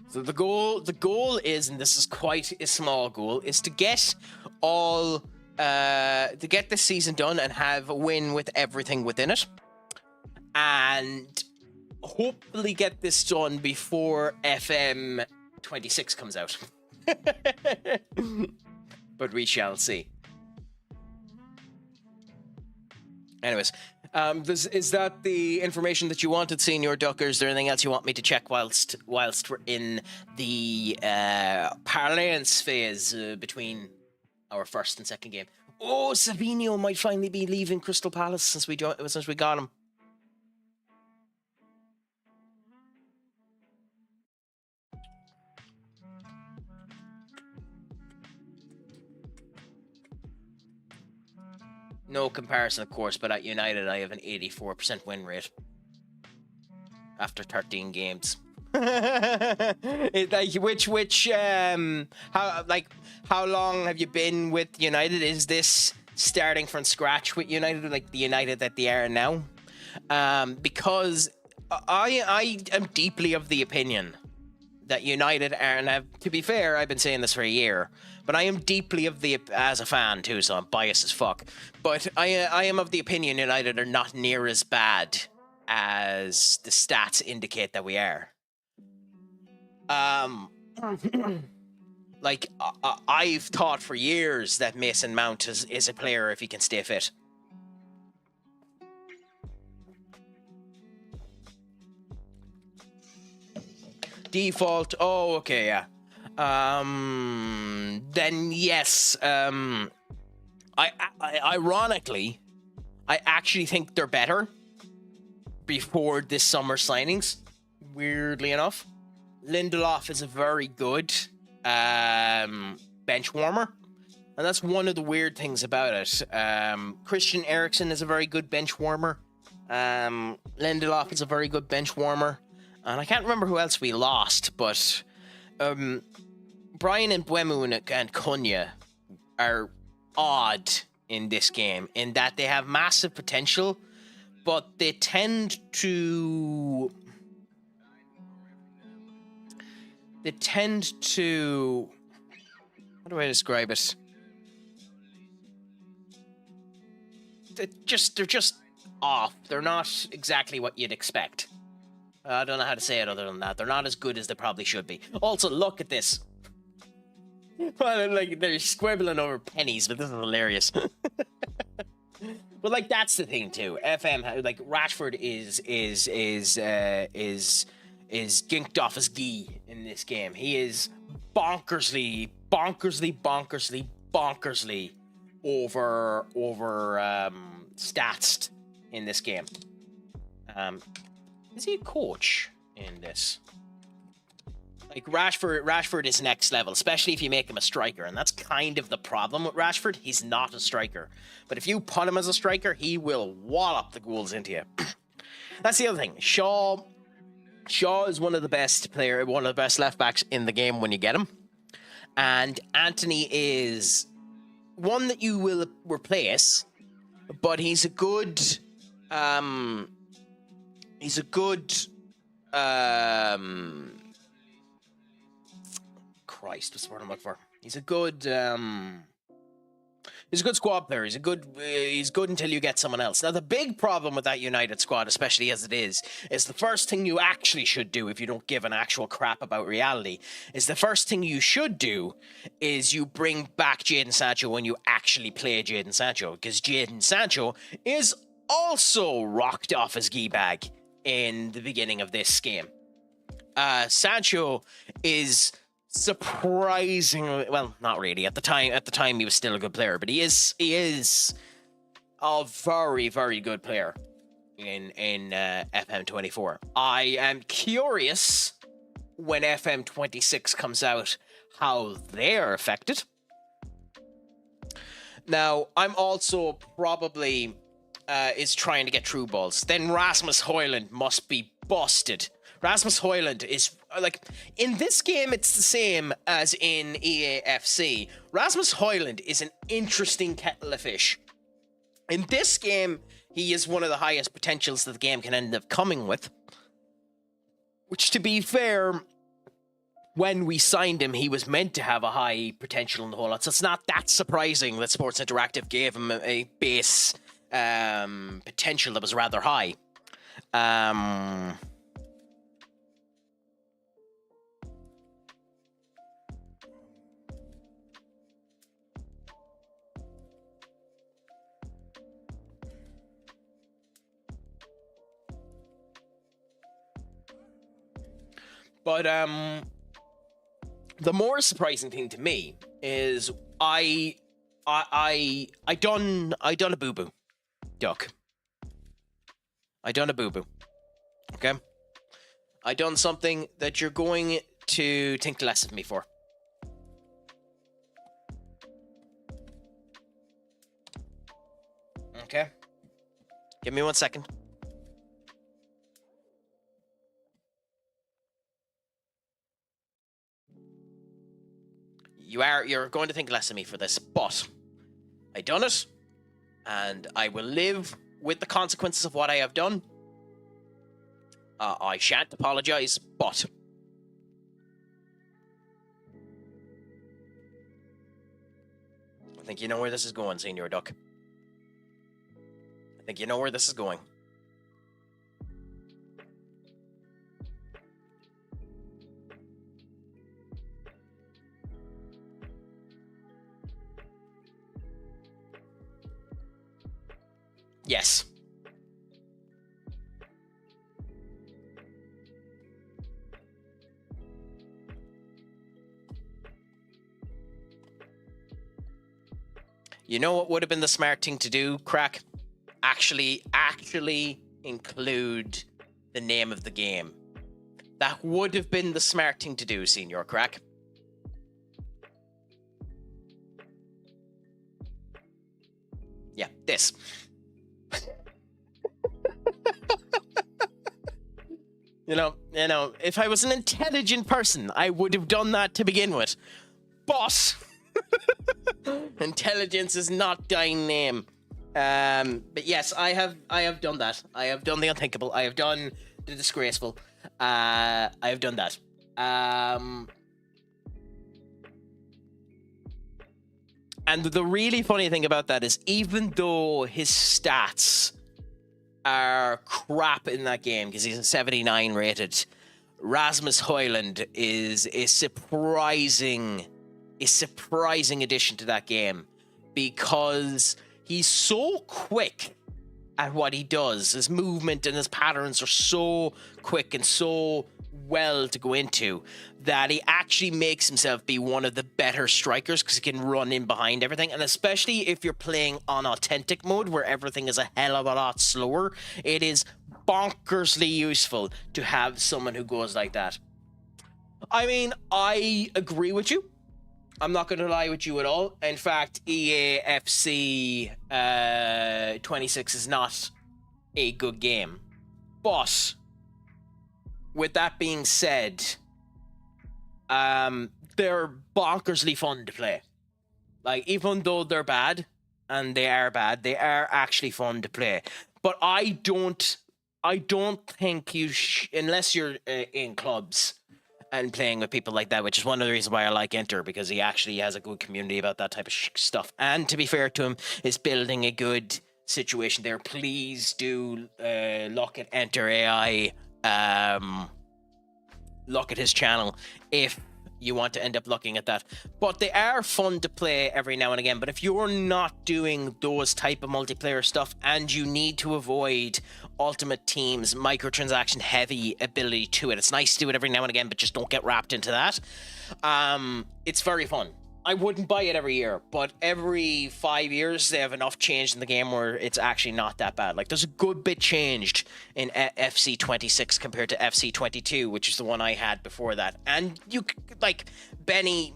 So the goal is, and this is quite a small goal, is to get this season done and have a win with everything within it, and hopefully get this done before FM 26 comes out. But we shall see. Anyways, is that the information that you wanted, Senior Ducker? Is there anything else you want me to check whilst we're in the parlance phase between our first and second game? Oh, Savinho might finally be leaving Crystal Palace since we got him. No comparison, of course, but at United I have an 84% win rate after 13 games. How long have you been with United? Is this starting from scratch with United, like the United that they are now? Because I am deeply of the opinion that United are, and to be fair, I've been saying this for a year, but I am deeply as a fan too, so I'm biased as fuck. But I am of the opinion United are not near as bad as the stats indicate that we are. Like I've thought for years that Mason Mount is a player if he can stay fit. Default. Oh, okay, yeah. Then yes. Ironically, I actually think they're better before this summer signings. Weirdly enough, Lindelof is a very good bench warmer, and that's one of the weird things about it. Christian Eriksen is a very good bench warmer. Lindelof is a very good bench warmer. And I can't remember who else we lost, but Brian and Mbeumo and Cunha are odd in this game in that they have massive potential, but they tend to how do I describe it? They're just off. They're not exactly what you'd expect. I don't know how to say it other than that. They're not as good as they probably should be. Also, look at this. Well, like, they're squibbling over pennies, but this is hilarious. But like, that's the thing too. FM, like, Rashford is ginked off his gi in this game. He is bonkersly over statsed in this game. Is he a coach in this? Like, Rashford is next level, especially if you make him a striker, and that's kind of the problem with Rashford. He's not a striker, but if you put him as a striker, he will wallop the goals into you. That's the other thing. Shaw is one of the best left backs in the game when you get him, and Anthony is one that you will replace, but he's a good. He's a good, Christ, what's the word I'm looking for? He's a good squad player. He's good until you get someone else. Now, the big problem with that United squad, especially as it is the first thing you actually should do if you don't give an actual crap about reality, is the first thing you should do is you bring back Jadon Sancho when you actually play Jadon Sancho, because Jadon Sancho is also rocked off his gi bag in the beginning of this game. Sancho is surprisingly, well, not really. At the time he was still a good player, but he is a very, very good player in FM24. I am curious when FM26 comes out how they're affected. Now, I'm also probably is trying to get through balls. Then Rasmus Højlund must be busted. Rasmus Højlund is like, in this game, it's the same as in EAFC. Rasmus Højlund is an interesting kettle of fish. In this game, he is one of the highest potentials that the game can end up coming with. Which, to be fair, when we signed him, he was meant to have a high potential in the whole lot. So it's not that surprising that Sports Interactive gave him a base potential that was rather high. But the more surprising thing to me is I done a boo-boo, Duck. I done a boo-boo. Okay? I done something that you're going to think less of me for. Okay? Give me 1 second. You're going to think less of me for this, but I done it, and I will live with the consequences of what I have done. I shan't apologize, but I think you know where this is going, Senior Duck. I think you know where this is going. Yes. You know what would have been the smart thing to do, Crack? Actually include the name of the game. That would have been the smart thing to do, Senior Crack. Yeah, this. You know, if I was an intelligent person, I would have done that to begin with. But intelligence is not thy name. But yes, I have done that. I have done the unthinkable. I have done the disgraceful. I have done that. And the really funny thing about that is, even though his stats are crap in that game because he's a 79 rated, Rasmus Højlund is a surprising addition to that game because he's so quick at what he does. His movement and his patterns are so quick and so well to go into that he actually makes himself be one of the better strikers because he can run in behind everything. And especially if you're playing on authentic mode where everything is a hell of a lot slower, it is bonkersly useful to have someone who goes like that. I mean, I agree with you. I'm not going to lie with you at all. In fact, EAFC 26 is not a good game. But with that being said, they're bonkersly fun to play. Like, even though they're bad, and they are actually fun to play. But I don't think you unless you're in clubs and playing with people like that, which is one of the reasons why I like Enter, because he actually has a good community about that type of stuff. And to be fair to him, is building a good situation there. Please do look at Enter AI. Look at his channel if you want to end up looking at that. But they are fun to play every now and again. But if you're not doing those type of multiplayer stuff and you need to avoid Ultimate Team's microtransaction heavy ability to it, it's nice to do it every now and again, but just don't get wrapped into that. It's very fun. I wouldn't buy it every year, but every 5 years they have enough change in the game where it's actually not that bad. Like, there's a good bit changed in FC 26 compared to FC 22, which is the one I had before that. And you, like, Benny,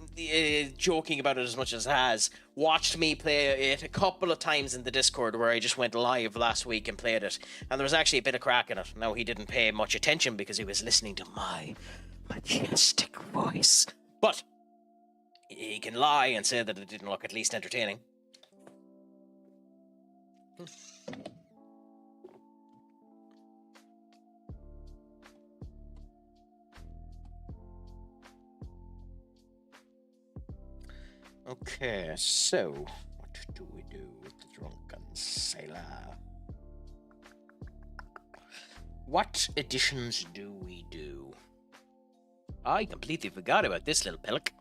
joking about it as much as it has, watched me play it a couple of times in the Discord where I just went live last week and played it. And there was actually a bit of crack in it. Now, he didn't pay much attention because he was listening to my majestic voice. But he can lie and say that it didn't look at least entertaining. Okay, so what do we do with the drunken sailor? What additions do we do? I completely forgot about this little pillock.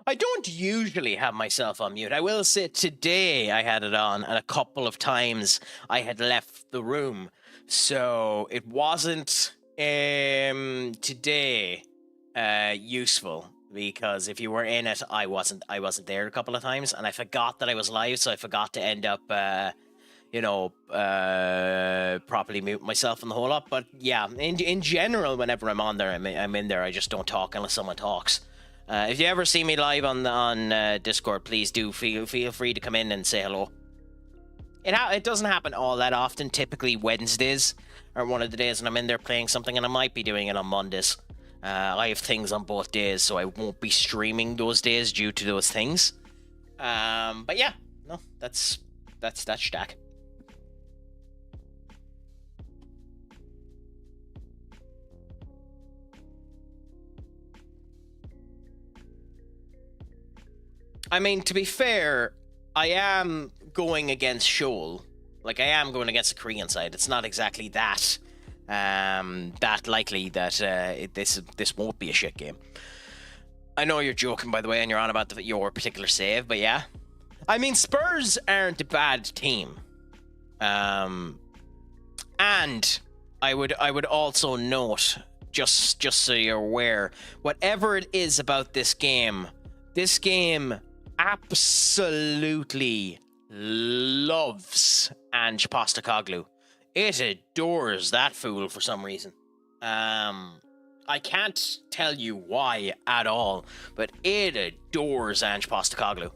I don't usually have myself on mute. I will say today I had it on, and a couple of times I had left the room. So it wasn't today useful, because if you were in it, I wasn't there a couple of times, and I forgot that I was live, so I forgot to end up properly mute myself and the whole lot. But yeah, in general, whenever I'm on there, I'm in there. I just don't talk unless someone talks. If you ever see me live on Discord, please do feel free to come in and say hello. It doesn't happen all that often. Typically Wednesdays are one of the days when I'm in there playing something, and I might be doing it on Mondays. I have things on both days, so I won't be streaming those days due to those things. But yeah, no, that's that stack. I mean, to be fair, I am going against Shoal. Like, I am going against the Korean side. It's not exactly that likely that this won't be a shit game. I know you're joking, by the way, and you're on about your particular save, but yeah. I mean, Spurs aren't a bad team. And I would also note, just so you're aware, whatever it is about this game absolutely loves Ange Postecoglou. It adores that fool for some reason. I can't tell you why at all, but it adores Ange Postecoglou.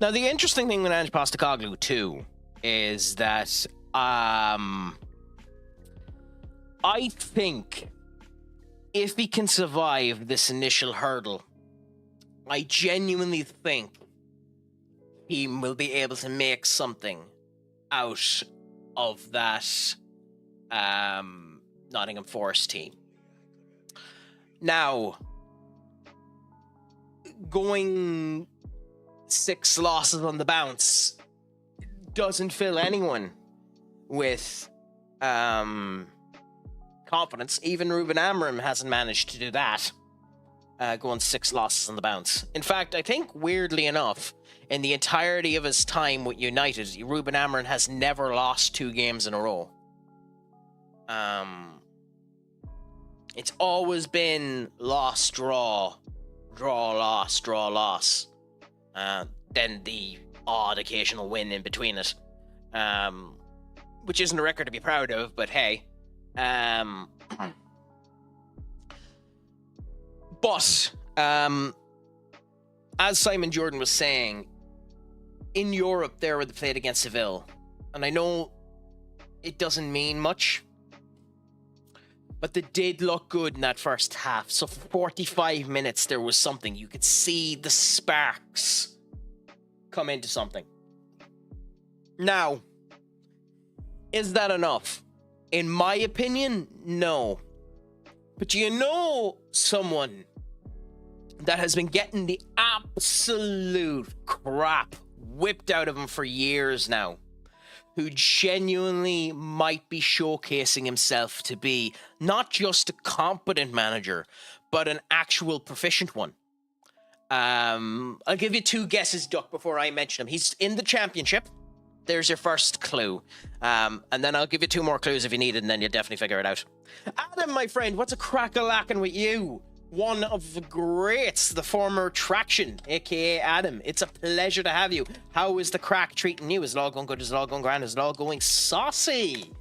Now, the interesting thing with Ange Postecoglou too is that I think if he can survive this initial hurdle, I genuinely think he will be able to make something out of that Nottingham Forest team. Now, going 6 losses on the bounce doesn't fill anyone with confidence. Even Ruben Amorim hasn't managed to do that, going 6 losses on the bounce. In fact, I think, weirdly enough, in the entirety of his time with United, Ruben Amorim has never lost 2 games in a row. It's always been loss, draw, loss, draw, loss. Then the odd occasional win in between it, which isn't a record to be proud of, but hey. But as Simon Jordan was saying, in Europe there where they played against Seville, and I know it doesn't mean much, but they did look good in that first half. So for 45 minutes there was something. You could see the sparks come into something. Now, is that enough? In my opinion, no. But you know, someone that has been getting the absolute crap whipped out of him for years now, who genuinely might be showcasing himself to be not just a competent manager, but an actual proficient one. I'll give you 2 guesses, Duck, before I mention him. He's in the championship. There's your first clue. And then I'll give you 2 more clues if you need it, and then you'll definitely figure it out. Adam, my friend, what's a crack-a-lackin' with you? One of the greats, the former Traction, aka Adam. It's a pleasure to have you. How is the crack treating you? Is it all going good? Is it all going grand? Is it all going saucy?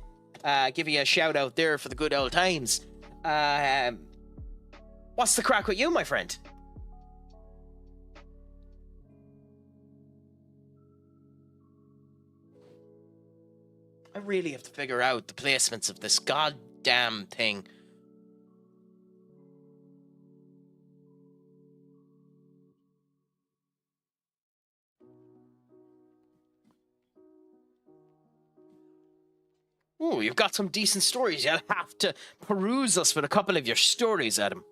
Give you a shout out there for the good old times. What's the crack with you, my friend? I really have to figure out the placements of this goddamn thing. Ooh, you've got some decent stories. You'll have to peruse us with a couple of your stories, Adam.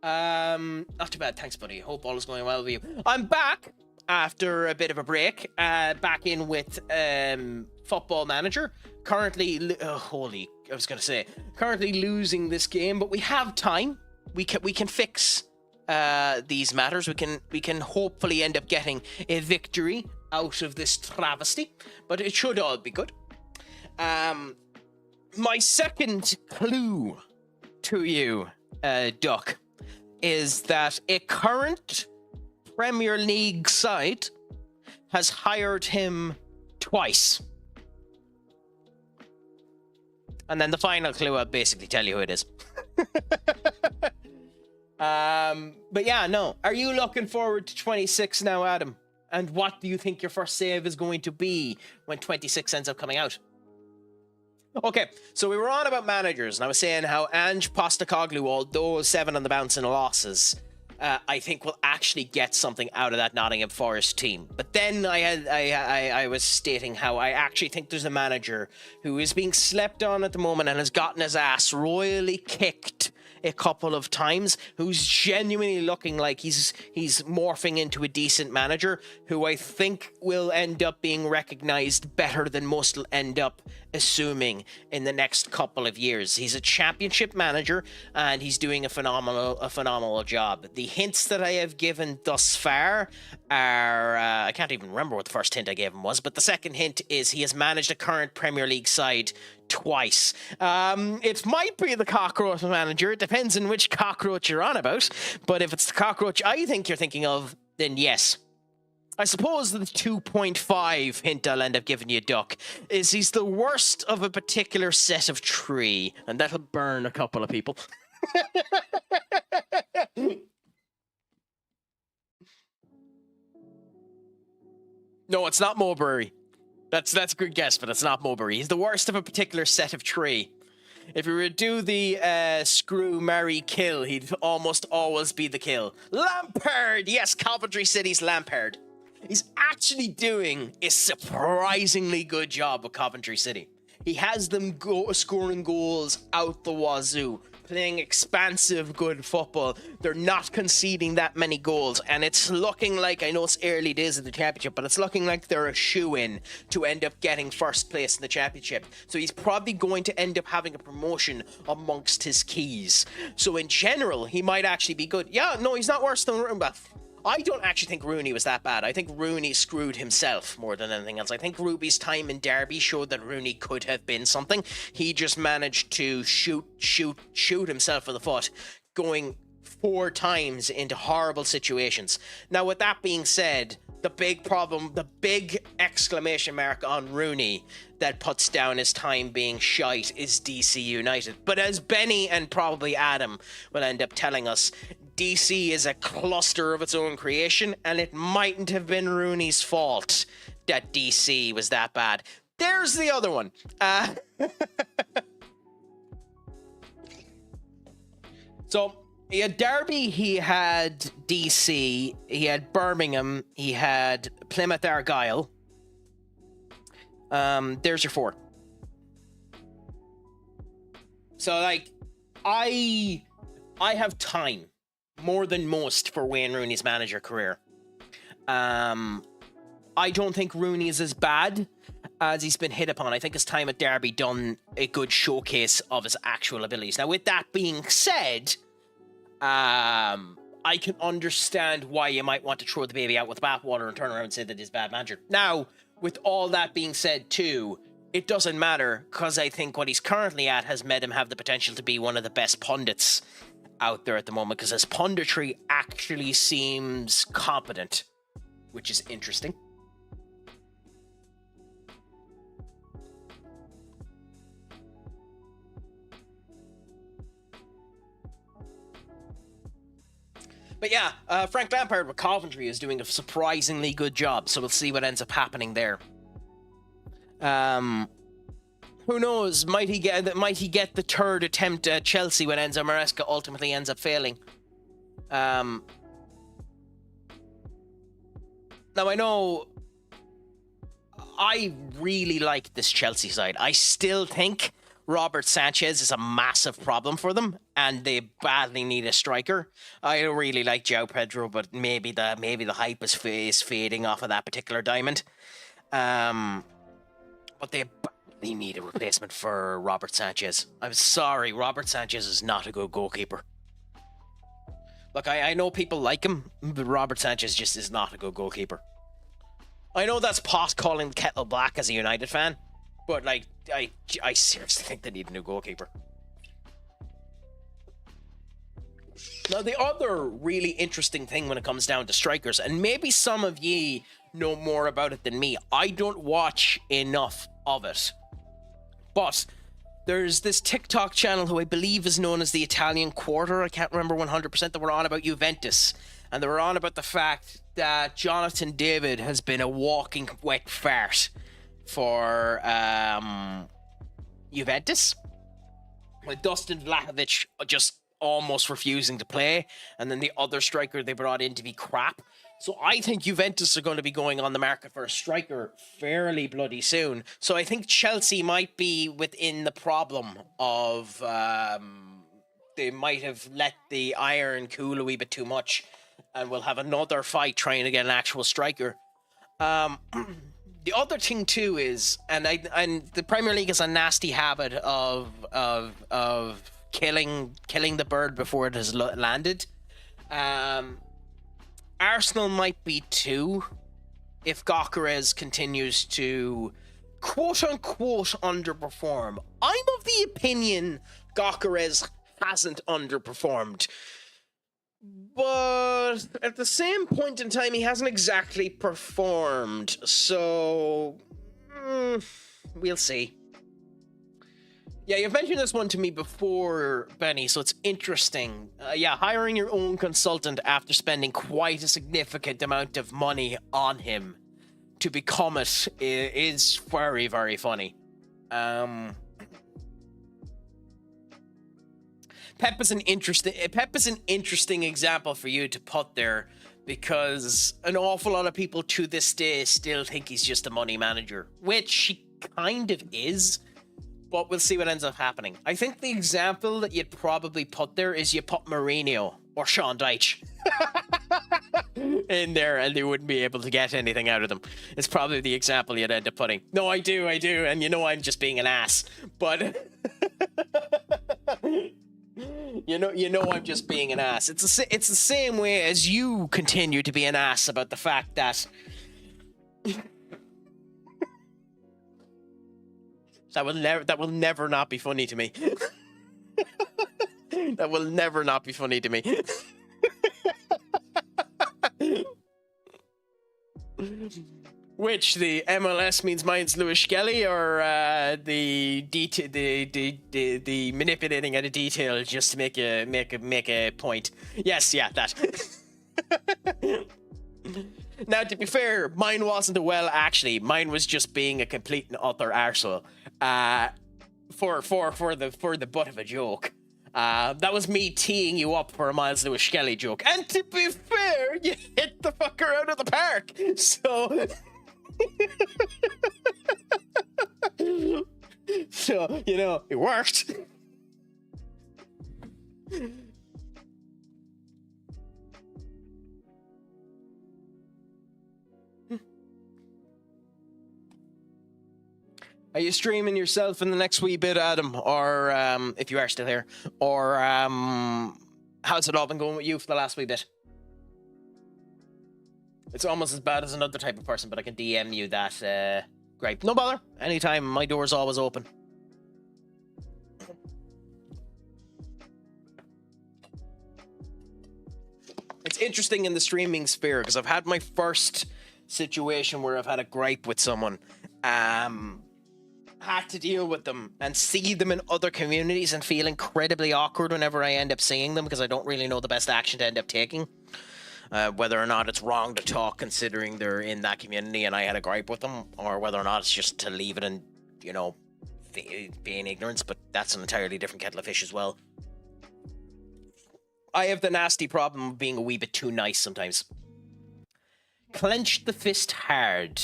Not too bad, thanks, buddy. Hope all is going well with you. I'm back after a bit of a break. Back in with Football Manager. Currently, currently losing this game, but we have time. We can fix these matters. We can hopefully end up getting a victory out of this travesty, but it should all be good. My second clue to you, Duck, is that a current Premier League side has hired him twice. And then the final clue, I'll basically tell you who it is. But yeah, no. Are you looking forward to 26 now, Adam? And what do you think your first save is going to be when 26 ends up coming out? Okay, so we were on about managers, and I was saying how Ange Postecoglou, although 7 on the bounce in losses, I think will actually get something out of that Nottingham Forest team. But then I was stating how I actually think there's a manager who is being slept on at the moment and has gotten his ass royally kicked a couple of times, who's genuinely looking like he's morphing into a decent manager, who I think will end up being recognized better than most will end up assuming in the next couple of years. He's a championship manager and he's doing a phenomenal job. The hints that I have given thus far are I can't even remember what the first hint I gave him was, but the second hint is he has managed a current Premier League side twice. It might be the cockroach manager. It depends on which cockroach you're on about. But if it's the cockroach I think you're thinking of, then yes. I suppose the 2.5 hint I'll end up giving you, Duck, is he's the worst of a particular set of tree, and that'll burn a couple of people. No, it's not Mulberry. That's a good guess, but it's not Mulberry. He's the worst of a particular set of tree. If we were to do the screw, marry, kill, he'd almost always be the kill. Lampard! Yes, Coventry City's Lampard. He's actually doing a surprisingly good job with Coventry City. He has them scoring goals out the wazoo, playing expansive, good football. They're not conceding that many goals, and it's looking like, I know it's early days of the championship, but it's looking like they're a shoe-in to end up getting first place in the championship. So he's probably going to end up having a promotion amongst his keys. So in general, he might actually be good. Yeah, no, he's not worse than Rooney. I don't actually think Rooney was that bad. I think Rooney screwed himself more than anything else. I think Ruby's time in Derby showed that Rooney could have been something. He just managed to shoot himself in the foot, going 4 times into horrible situations. Now, with that being said, the big problem, the big exclamation mark on Rooney that puts down his time being shite is DC United. But as Benny and probably Adam will end up telling us, DC is a cluster of its own creation, and it mightn't have been Rooney's fault that DC was that bad. There's the other one. So he had Derby, he had DC, he had Birmingham, he had Plymouth Argyle. There's your 4. So, like, I have time. more than most for Wayne Rooney's manager career. I don't think Rooney is as bad as he's been hit upon. I think his time at Derby done a good showcase of his actual abilities. Now, with that being said, I can understand why you might want to throw the baby out with the bathwater and turn around and say that he's a bad manager. Now, with all that being said too, it doesn't matter, because I think what he's currently at has made him have the potential to be one of the best pundits out there at the moment, because his punditry actually seems competent, which is interesting. But yeah, Frank Lampard with Coventry is doing a surprisingly good job, so we'll see what ends up happening there. Who knows? Might he get the third attempt at Chelsea when Enzo Maresca ultimately ends up failing? Now I know I really like this Chelsea side. I still think Robert Sanchez is a massive problem for them, and they badly need a striker. I really like João Pedro, but maybe the hype is fading off of that particular diamond. But they badly need a replacement for Robert Sanchez. I'm sorry, Robert Sanchez is not a good goalkeeper. Look, I know people like him, but Robert Sanchez just is not a good goalkeeper. I know that's pot calling the kettle black as a United fan, but like, I seriously think they need a new goalkeeper. Now, the other really interesting thing when it comes down to strikers, and maybe some of ye know more about it than me, I don't watch enough of it, but there's this TikTok channel who I believe is known as the Italian Quarter. I can't remember 100%, that were on about Juventus, and they were on about the fact that Jonathan David has been a walking wet fart for Juventus, with Dustin Vlahovic just almost refusing to play, and then the other striker they brought in to be crap. So I think Juventus are going to be going on the market for a striker fairly bloody soon. So I think Chelsea might be within the problem of they might have let the iron cool a wee bit too much, and we'll have another fight trying to get an actual striker. The other thing too is, and the Premier League has a nasty habit of killing the bird before it has landed. Arsenal might be too, if Gyökeres continues to quote unquote underperform. I'm of the opinion Gyökeres hasn't underperformed, but at the same point in time, he hasn't exactly performed. So, we'll see. Yeah, you've mentioned this one to me before, Benny, so it's interesting. Yeah, hiring your own consultant after spending quite a significant amount of money on him to become it is very, very funny. Pep is an interesting example for you to put there, because an awful lot of people to this day still think he's just a money manager, which he kind of is, but we'll see what ends up happening. I think the example that you'd probably put there is you put Mourinho or Sean Dyche in there, and they wouldn't be able to get anything out of them. It's probably the example you'd end up putting. No, I do, and you know I'm just being an ass, but you know I'm just being an ass. It's the same way as you continue to be an ass about the fact that that will never not be funny to me. That will never not be funny to me. Which, the MLS means mine's Lewis Skelly, or the manipulating at a detail just to make a point? Yes, yeah, that. Now, to be fair, mine wasn't actually, mine was just being a complete and utter arsehole. For the butt of a joke. That was me teeing you up for a Miles Lewis Skelly joke. And to be fair, you hit the fucker out of the park. So so, you know, it worked. Are you streaming yourself in the next wee bit, Adam? Or if you are still here, or how's it all been going with you for the last wee bit? It's almost as bad as another type of person, but I can DM you that. Great, no bother. Anytime, my door's always open. It's interesting in the streaming sphere because I've had my first situation where I've had a gripe with someone, had to deal with them and see them in other communities and feel incredibly awkward whenever I end up seeing them because I don't really know the best action to end up taking. Whether or not it's wrong to talk considering they're in that community and I had a gripe with them, or whether or not it's just to leave it and, you know, be in ignorance, but that's an entirely different kettle of fish as well. I have the nasty problem of being a wee bit too nice sometimes. Clench the fist hard.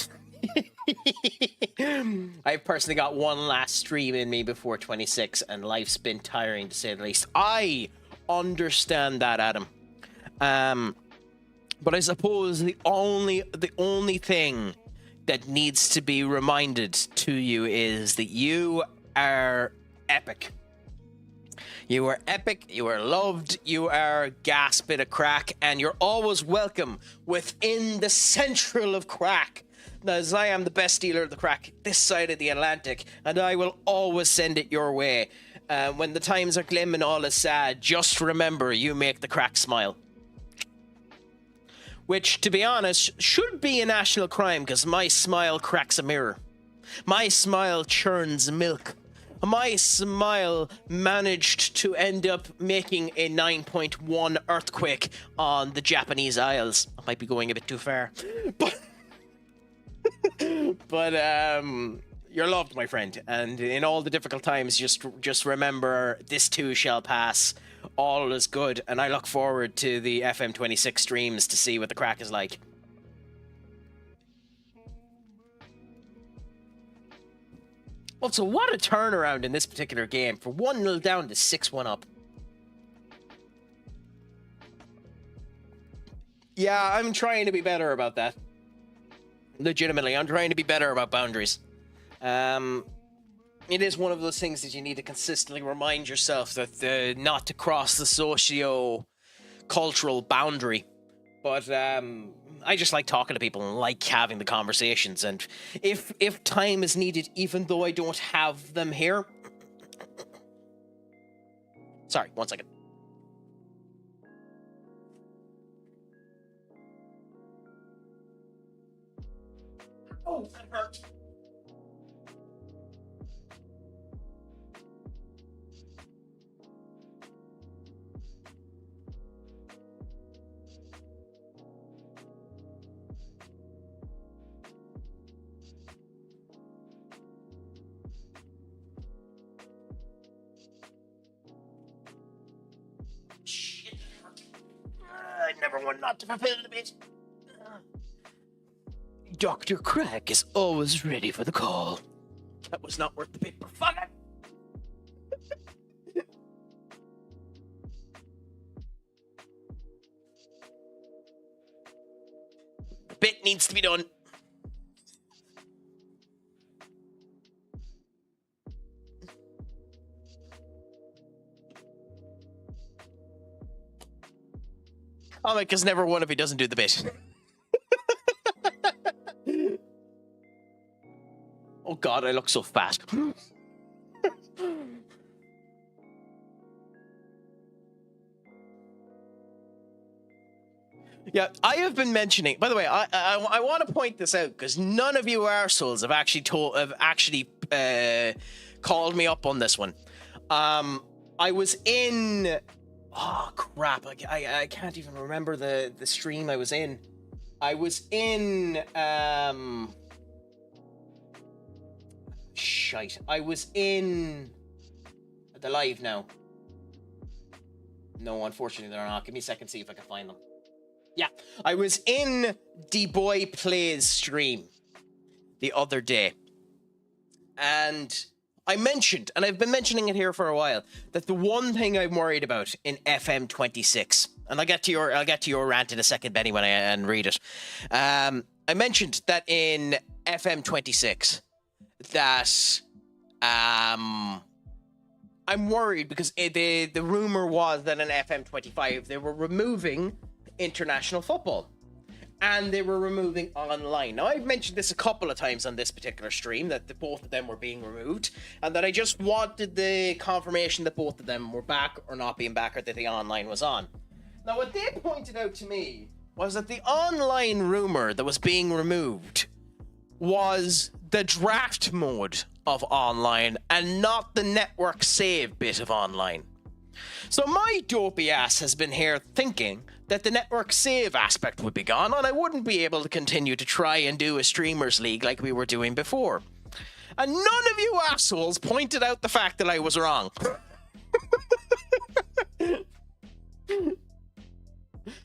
I've personally got one last stream in me before 26, and life's been tiring to say the least. I understand that, Adam. But I suppose the only thing that needs to be reminded to you is that you are epic. You are epic, you are loved, you are gas bit of crack, and you're always welcome within the central of crack. As I am the best dealer of the crack this side of the Atlantic, and I will always send it your way. When the times are glim and all is sad, just remember you make the crack smile. Which, to be honest, should be a national crime, because my smile cracks a mirror. My smile churns milk. My smile managed to end up making a 9.1 earthquake on the Japanese Isles. I might be going a bit too far. But you're loved, my friend. And in all the difficult times, just remember, this too shall pass. All is good. And I look forward to the FM26 streams to see what the crack is like. Also, what a turnaround in this particular game. For 1-0 down to 6-1 up. Yeah, I'm trying to be better about that. Legitimately, I'm trying to be better about boundaries. It is one of those things that you need to consistently remind yourself that not to cross the socio-cultural boundary. But I just like talking to people and like having the conversations. And if time is needed, even though I don't have them here... Sorry, 1 second. Oh, that hurt. Shit, that hurt. I never want not to fulfill the bit. Dr. Crack is always ready for the call. That was not worth the paper. Fuck it! The bit needs to be done. Comic has never won if he doesn't do the bit. Oh god, I look so fat. Yeah, I have been mentioning. By the way, I want to point this out because none of you arseholes have actually called me up on this one. I was in. Oh crap! I can't even remember the stream I was in. I was in. Shite. I was in the live now. No, unfortunately they're not. Give me a second to see if I can find them. Yeah, I was in the Boy Plays stream the other day. And I mentioned, and I've been mentioning it here for a while, that the one thing I'm worried about in FM26, and I'll get to your rant in a second, Benny, when I read it. I mentioned that in FM26, that I'm worried because the rumor was that in FM25 they were removing international football. And they were removing online. Now, I've mentioned this a couple of times on this particular stream, that both of them were being removed, and that I just wanted the confirmation that both of them were back or not being back, or that the online was on. Now, what they pointed out to me was that the online rumor that was being removed was the draft mode of online and not the network save bit of online. So my dopey ass has been here thinking that the network save aspect would be gone and I wouldn't be able to continue to try and do a streamers league like we were doing before. And none of you assholes pointed out the fact that I was wrong.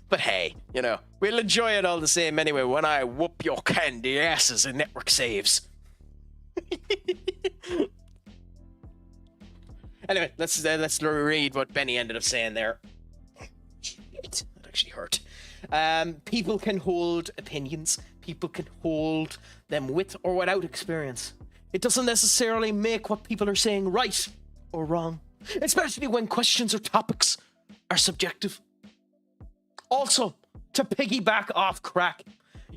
But hey, you know, we'll enjoy it all the same anyway when I whoop your candy asses in network saves. Anyway, let's read what Benny ended up saying there. Shit, that actually hurt. People can hold opinions. People can hold them with or without experience. It doesn't necessarily make what people are saying right or wrong, especially when questions or topics are subjective. Also, to piggyback off Crack,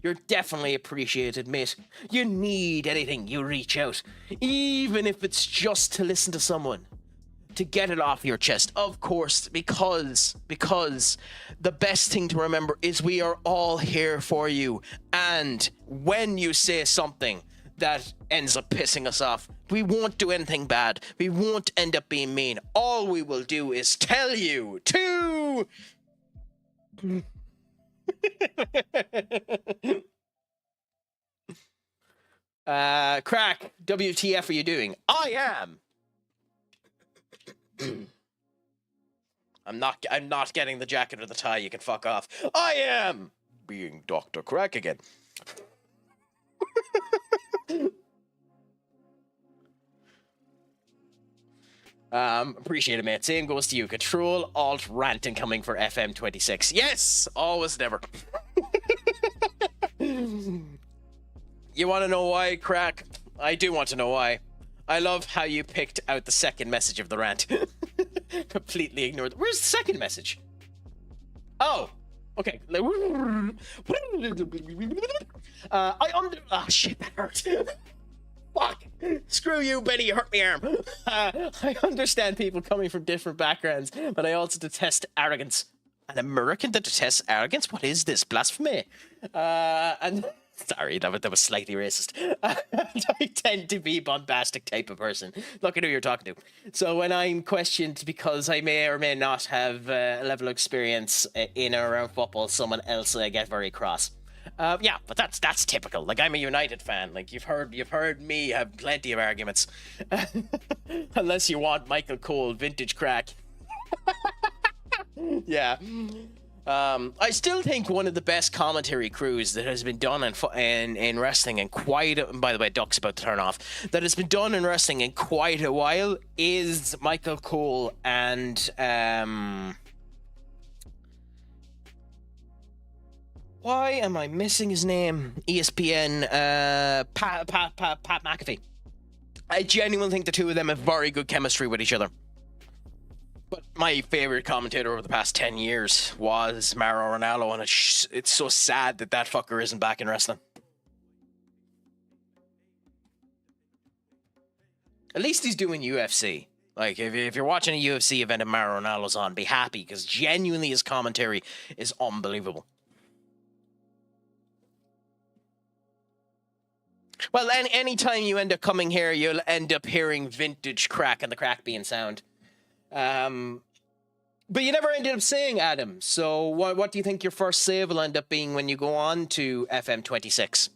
you're definitely appreciated, mate. You need anything, you reach out, even if it's just to listen to someone. To get it off your chest, of course, because the best thing to remember is we are all here for you. And when you say something that ends up pissing us off, we won't do anything bad. We won't end up being mean. All we will do is tell you to... Crack, WTF are you doing? I am. I'm not getting the jacket or the tie. You can fuck off. I am being Dr. Crack again. Appreciate it, mate. Same goes to you. Control Alt Rant incoming for FM26. Yes, always never. You want to know why, Crack? I do want to know why. I love how you picked out the second message of the rant. Completely ignored. Where's the second message? Oh, okay. Oh shit, that hurt. Fuck. Screw you, Benny. You hurt my arm. I understand people coming from different backgrounds, but I also detest arrogance. An American that detests arrogance? What is this? Blasphemy. And... Sorry, that was slightly racist. I tend to be a bombastic type of person. Look at who you're talking to. So when I'm questioned because I may or may not have a level of experience in or around football, someone else, I get very cross. Yeah, but that's typical. Like, I'm a United fan. Like, you've heard me have plenty of arguments. Unless you want Michael Cole, vintage Crack. Yeah. I still think one of the best commentary crews that has been done in wrestling in quite a, by the way, Duck's about to turn off, that has been done in wrestling in quite a while is Michael Cole and why am I missing his name? ESPN Pat McAfee. I genuinely think the two of them have very good chemistry with each other. But my favorite commentator over the past 10 years was Mauro Ranallo, and it's so sad that fucker isn't back in wrestling. At least he's doing UFC. Like, if you're watching a UFC event and Mauro Ranallo's on, be happy, because genuinely his commentary is unbelievable. Well, anytime you end up coming here, you'll end up hearing vintage Crack and the Crack being sound. But you never ended up saying Adam, so what do you think your first save will end up being when you go on to FM26?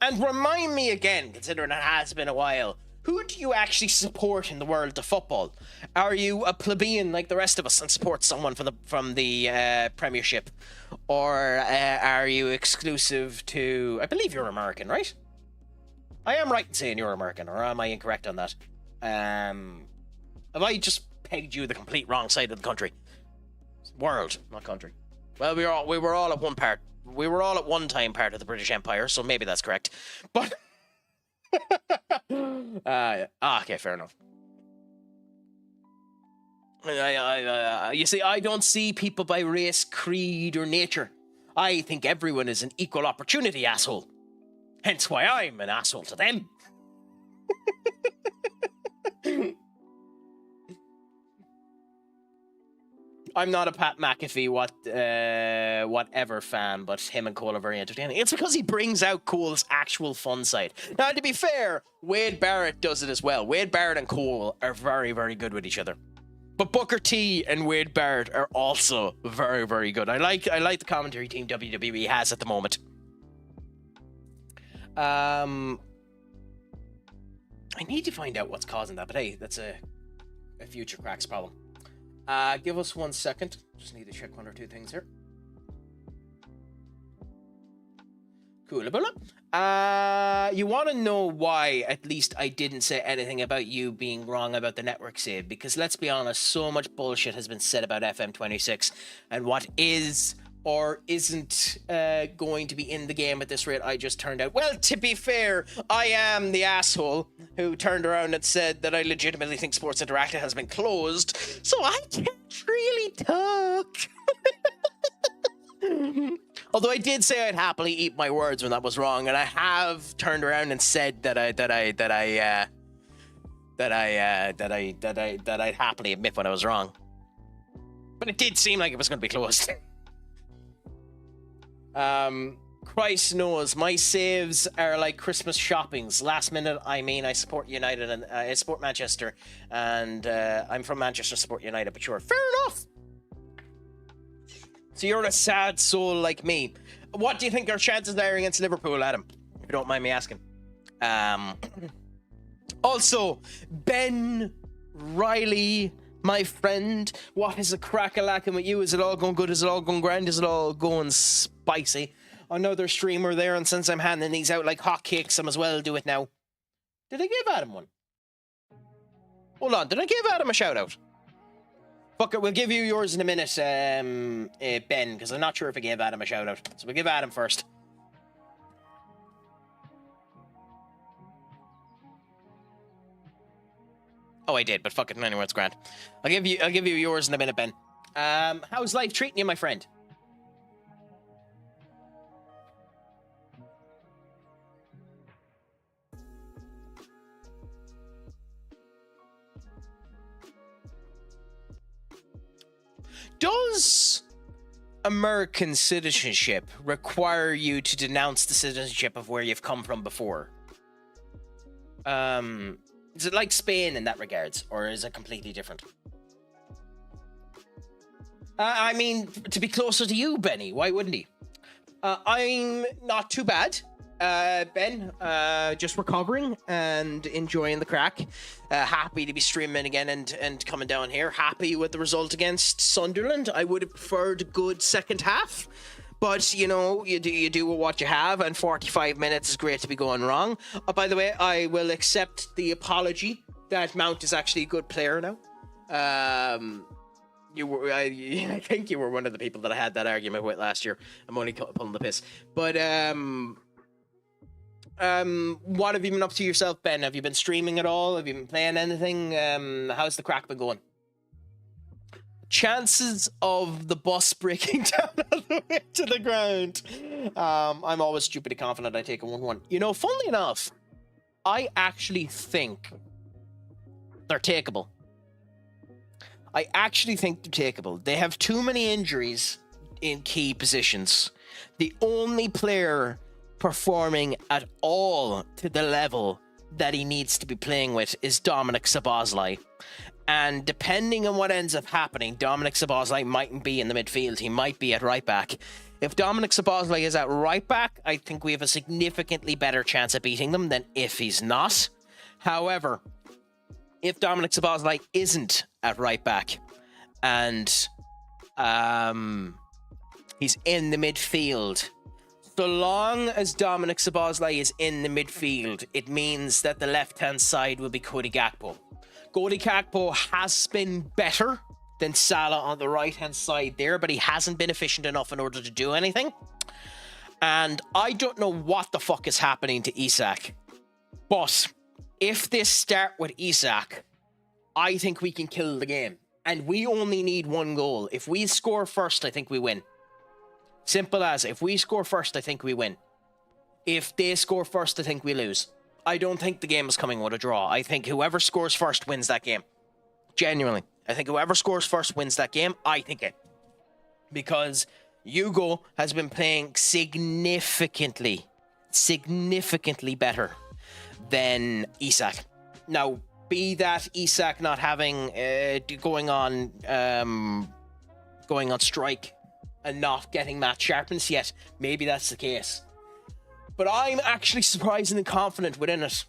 And remind me again, considering it has been a while, who do you actually support in the world of football? Are you a plebeian like the rest of us and support someone from the Premiership? Or are you exclusive to... I believe you're American, right? I am right in saying you're American, or am I incorrect on that? Have I just pegged you the complete wrong side of the country? World, not country. Well, we were all at one time part of the British Empire, so maybe that's correct. But Okay, fair enough. You see, I don't see people by race, creed, or nature. I think everyone is an equal opportunity asshole. Hence why I'm an asshole to them. I'm not a Pat McAfee whatever fan, but him and Cole are very entertaining. It's because he brings out Cole's actual fun side. Now, to be fair, Wade Barrett does it as well. Wade Barrett and Cole are very, very good with each other. But Booker T and Wade Barrett are also very, very good. I like the commentary team WWE has at the moment. I need to find out what's causing that, but hey, that's a future cracks problem. Give us 1 second. Just need to check 1 or 2 things here. Cool. You want to know why at least I didn't say anything about you being wrong about the network save? Because let's be honest, so much bullshit has been said about FM26 and what is or isn't going to be in the game at this rate. I just turned out, well, to be fair, I am the asshole who turned around and said that I legitimately think Sports Interactive has been closed, so I can't really talk. Although I did say I'd happily eat my words when that was wrong, and I have turned around and said that I'd happily admit when I was wrong. But it did seem like it was going to be closed. Christ knows, my saves are like Christmas shoppings. Last minute, I support United and I support Manchester, and I'm from Manchester, support United. But sure, fair enough. So you're a sad soul like me. What do you think our chances are against Liverpool, Adam? If you don't mind me asking. Also, Ben Riley, my friend, what is a crack-a-lacking with you? Is it all going good? Is it all going grand? Is it all going spicy? Another streamer there, and since I'm handing these out like hotcakes, I might as well do it now. Did I give Adam one? Hold on, did I give Adam a shout-out? Fuck it, we'll give you yours in a minute, Ben, because I'm not sure if I gave Adam a shout-out. So we'll give Adam first. Oh, I did, but fuck it, anyway, it's grand. I'll give you yours in a minute, Ben. How's life treating you, my friend? Does American citizenship require you to denounce the citizenship of where you've come from before? Is it like Spain in that regards, or is it completely different? I mean, to be closer to you, Benny, why wouldn't he? I'm not too bad. Ben, just recovering and enjoying the crack. Happy to be streaming again and coming down here. Happy with the result against Sunderland. I would have preferred a good second half. But, you know, you do what you have, and 45 minutes is great to be going wrong. By the way, I will accept the apology that Mount is actually a good player now. I think you were one of the people that I had that argument with last year. I'm only pulling the piss. But, what have you been up to yourself, Ben? Have you been streaming at all? Have you been playing anything? How's the crack been going? Chances of the bus breaking down all the way to the ground. I'm always stupidly confident I take a 1-1. You know, funnily enough, I actually think they're takeable. I actually think they're takeable. They have too many injuries in key positions. The only player performing at all to the level that he needs to be playing with is Dominic Szoboszlai. And depending on what ends up happening, Dominic Szoboszlai mightn't be in the midfield. He might be at right back. If Dominic Szoboszlai is at right back, I think we have a significantly better chance of beating them than if he's not. However, if Dominic Szoboszlai isn't at right back and he's in the midfield, so long as Dominic Szoboszlai is in the midfield, it means that the left-hand side will be Cody Gakpo. Cody Gakpo has been better than Salah on the right-hand side there, but he hasn't been efficient enough in order to do anything. And I don't know what the fuck is happening to Isak, But if they start with Isak, I think we can kill the game. And we only need one goal. If we score first, I think we win. Simple as, if we score first, I think we win. If they score first, I think we lose. I don't think the game is coming with a draw. I think whoever scores first wins that game. Genuinely. I think whoever scores first wins that game. I think it. Because Hugo has been playing significantly better than Isak. Now, be that Isak not having going on strike and not getting match sharpness yet, maybe that's the case. But I'm actually surprisingly confident within it.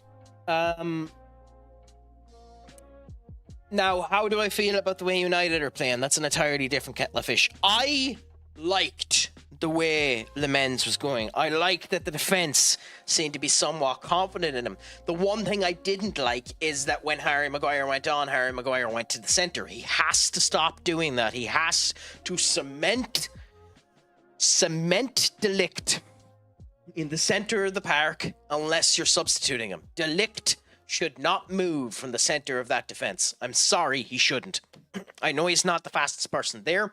Now, how do I feel about the way United are playing? That's an entirely different kettle of fish. I liked the way Le Mans was going. I liked that the defence seemed to be somewhat confident in him. The one thing I didn't like is that when Harry Maguire went on, Harry Maguire went to the centre. He has to stop doing that. He has to cement De Ligt in the centre of the park unless you're substituting him. De Ligt should not move from the centre of that defence. I'm sorry, he shouldn't. I know he's not the fastest person there,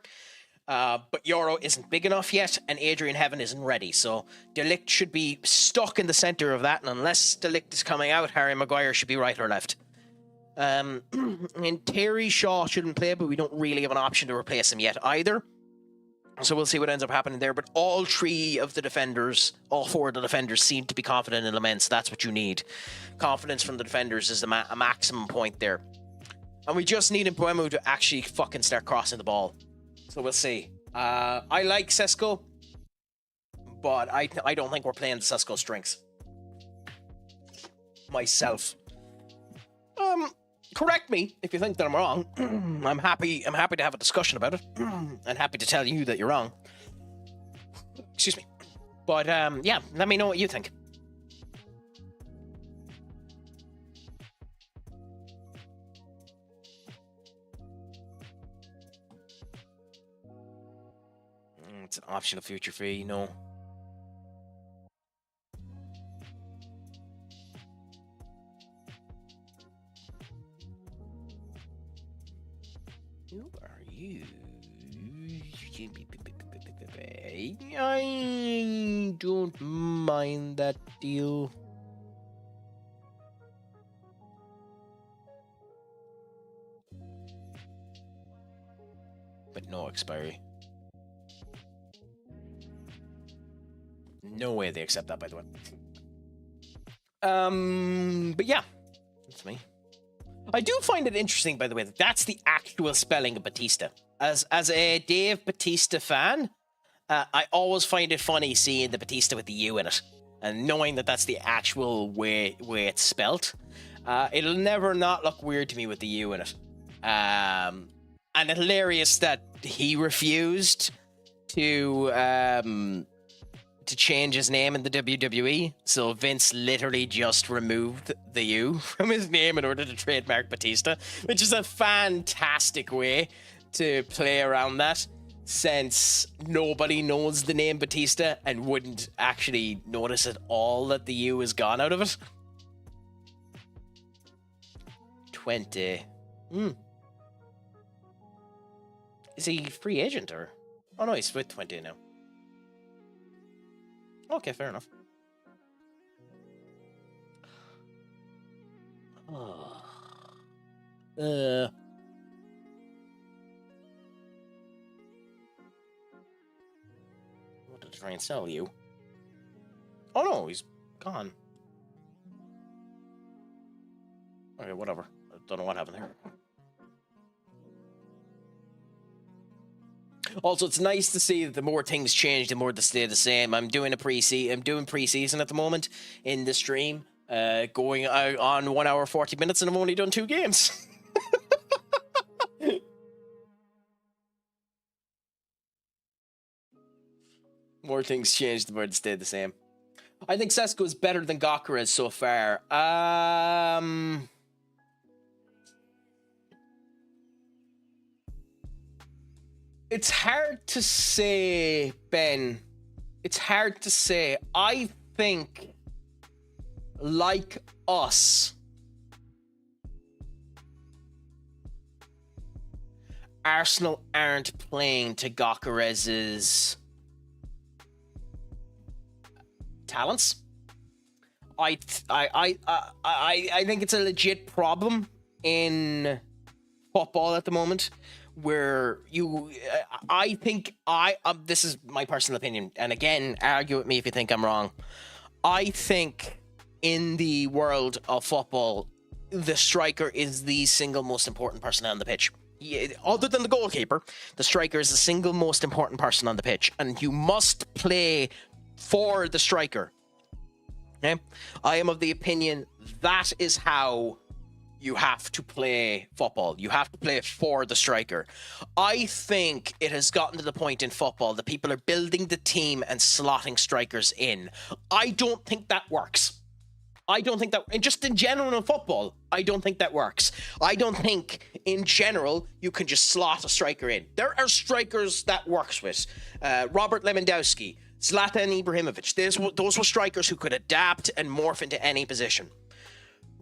but Euro isn't big enough yet, and Adrian Heaven isn't ready. So De Ligt should be stuck in the centre of that, and unless De Ligt is coming out, Harry Maguire should be right or left. And Terry Shaw shouldn't play, but we don't really have an option to replace him yet either. So we'll see what ends up happening there. But all four of the defenders seem to be confident in Le Mans. That's what you need. Confidence from the defenders is a maximum point there. And we just need Mbeumo to actually fucking start crossing the ball. So we'll see. I like Sesko, but I don't think we're playing the Sesko strengths. Myself. Correct me if you think that I'm wrong. I'm happy to have a discussion about it. And happy to tell you that you're wrong. Excuse me. But yeah, let me know what you think. It's an optional future fee, no. Who are you? I don't mind that deal. But no expiry. No way they accept that, by the way. But yeah, that's me. I do find it interesting, by the way, that that's the actual spelling of Batista. As a Dave Batista fan, I always find it funny seeing the Batista with the U in it, and knowing that that's the actual way it's spelt. It'll never not look weird to me with the U in it. And it's hilarious that he refused to change his name in the WWE, so Vince literally just removed the U from his name in order to trademark Batista, which is a fantastic way to play around that, since nobody knows the name Batista and wouldn't actually notice at all that the U is gone out of it. 20. Is he free agent or? Oh no, he's with 20 now. Okay, fair enough. What did I try and sell you? Oh no, he's gone. Okay, whatever. I don't know what happened there. Also, it's nice to see that the more things change, the more they stay the same. I'm doing preseason at the moment in the stream, going on 1 hour 40 minutes, and I've only done 2 games. More things change, the more they stay the same. I think Sesko is better than Gokras so far. It's hard to say, Ben. It's hard to say. I think... like us, Arsenal aren't playing to Gyökeres's talents. I think it's a legit problem in football at the moment, where I think this is my personal opinion, and again, argue with me if you think I'm wrong. I think in the world of football, the striker is the single most important person on the pitch. Other than the goalkeeper, the striker is the single most important person on the pitch, and you must play for the striker. Okay? I am of the opinion that is how you have to play football. You have to play for the striker. I think it has gotten to the point in football that people are building the team and slotting strikers in. I don't think that works. I don't think that, and just in general in football, I don't think that works. I don't think, in general, you can just slot a striker in. There are strikers that works with. Robert Lewandowski, Zlatan Ibrahimovic. Those were strikers who could adapt and morph into any position.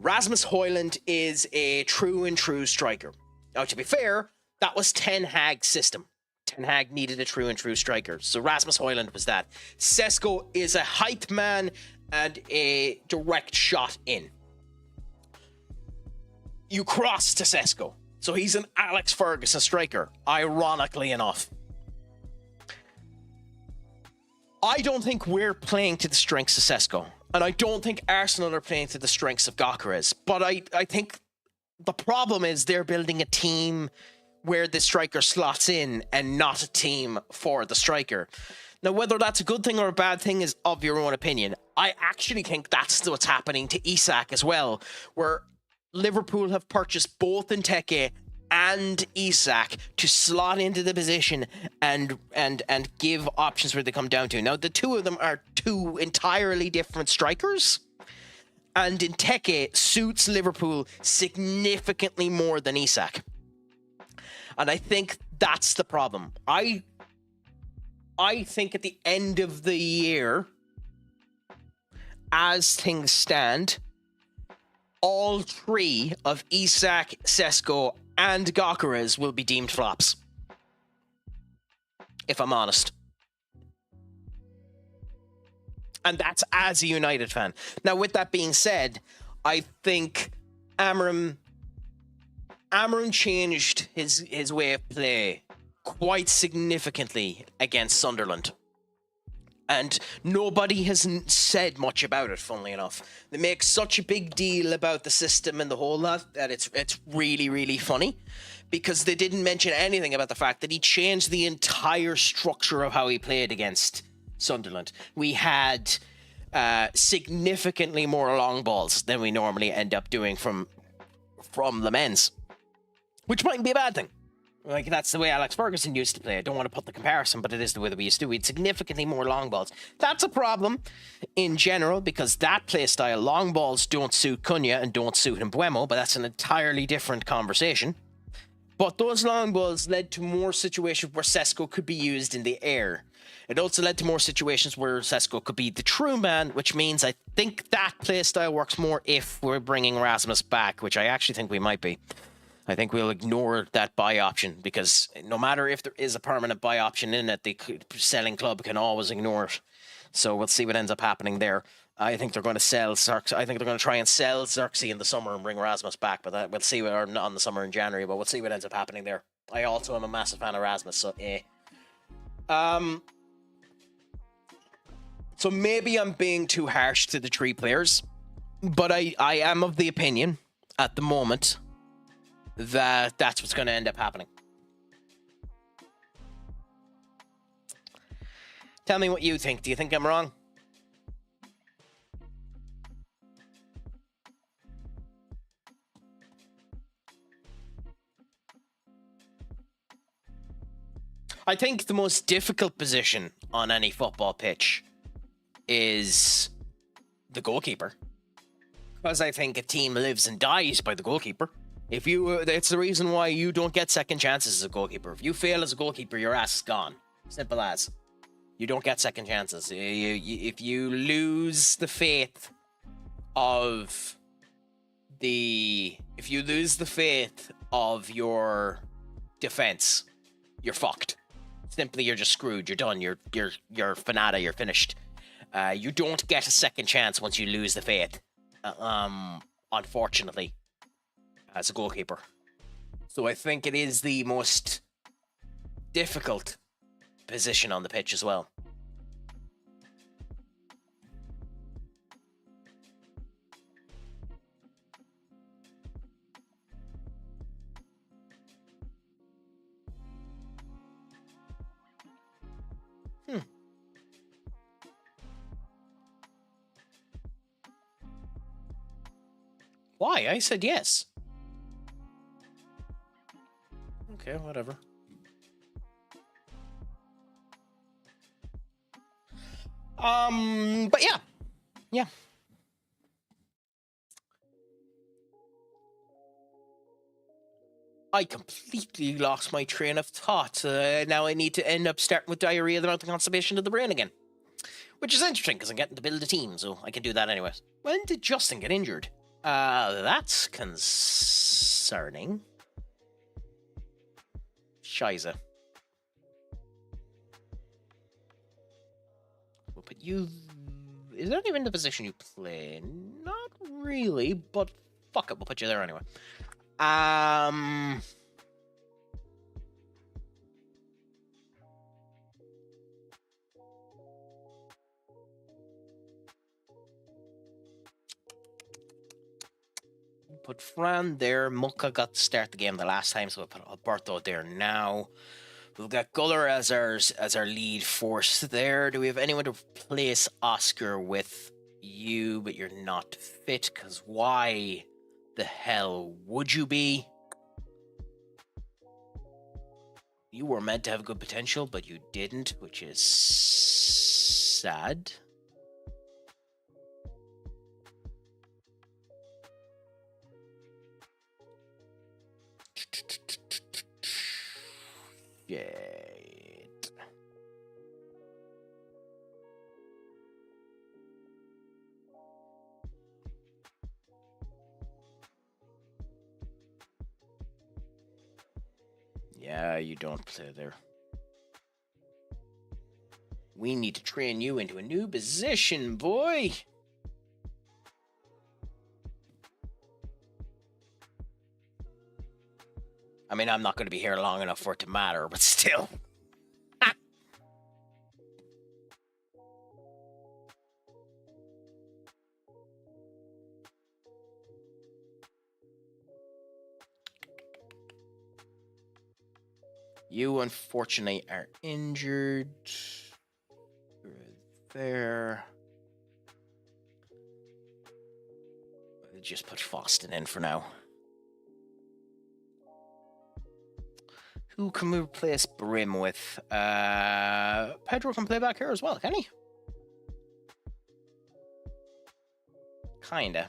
Rasmus Højlund is a true and true striker. Now, to be fair, that was Ten Hag's system. Ten Hag needed a true and true striker, so Rasmus Højlund was that. Sesko is a height man and a direct shot in. You cross to Sesko, so he's an Alex Ferguson striker, ironically enough. I don't think we're playing to the strengths of Sesko, and I don't think Arsenal are playing to the strengths of Gyökeres, but I think the problem is they're building a team where the striker slots in and not a team for the striker. Now, whether that's a good thing or a bad thing is of your own opinion. I actually think that's what's happening to Isak as well, where Liverpool have purchased both Nteke and Isak to slot into the position and give options where they come down to. Now, the two of them are two entirely different strikers, and Nteke suits Liverpool significantly more than Isak. And I think that's the problem. I think at the end of the year, as things stand, all three of Isak, Sesko, and Gyökeres will be deemed flops. If I'm honest. And that's as a United fan. Now, with that being said, I think Amram changed his way of play quite significantly against Sunderland. And nobody has said much about it, funnily enough. They make such a big deal about the system and the whole lot that it's really, really funny, because they didn't mention anything about the fact that he changed the entire structure of how he played against Sunderland. We had significantly more long balls than we normally end up doing from the men's, which mightn't be a bad thing. Like, that's the way Alex Ferguson used to play. I don't want to put the comparison, but it is the way that we used to. We had significantly more long balls. That's a problem in general, because that play style, long balls, don't suit Cunha and don't suit Mbeumo, but that's an entirely different conversation. But those long balls led to more situations where Sesko could be used in the air. It also led to more situations where Sesko could be the true man, which means I think that play style works more if we're bringing Rasmus back, which I actually think we might be. I think we'll ignore that buy option, because no matter if there is a permanent buy option in it, the selling club can always ignore it. So we'll see what ends up happening there. I think they're going to sell Xerxes. I think they're going to try and sell Xerxes in the summer and bring Rasmus back, but we'll see, or not in the summer, in January, but we'll see what ends up happening there. I also am a massive fan of Rasmus, so So maybe I'm being too harsh to the three players, but I am of the opinion at the moment that that's what's going to end up happening. Tell me what you think. Do you think I'm wrong? I think the most difficult position on any football pitch is the goalkeeper, because I think a team lives and dies by the goalkeeper. It's the reason why you don't get second chances as a goalkeeper. If you fail as a goalkeeper, your ass is gone. Simple as. You don't get second chances. If you lose the faith of if you lose the faith of your defense, you're fucked. Simply, you're just screwed. You're done. You're fanata. You're finished. You don't get a second chance once you lose the faith. Unfortunately, as a goalkeeper. So I think it is the most difficult position on the pitch as well. Why? I said yes. Okay, whatever. But yeah. I completely lost my train of thought. Now I need to end up starting with diarrhea, the mouth, and constipation of the brain again. Which is interesting, because I'm getting to build a team, so I can do that anyways. When did Justin get injured? That's concerning. Shiza. We'll put you... Is that even the position you play? Not really, but fuck it, we'll put you there anyway. Put Fran there. Mulka got to start the game the last time, so we'll put Alberto there now. We've got Guller as our lead force there. Do we have anyone to replace Oscar with you? But you're not fit, because why the hell would you be? You were meant to have good potential, but you didn't, which is sad. Shit. Yeah, you don't play there. We need to train you into a new position, boy. I mean, I'm not going to be here long enough for it to matter, but still. You, unfortunately, are injured. You're there. I'll just put Foston in for now. Who can we replace Brim with? Pedro can play back here as well, can he? Kinda.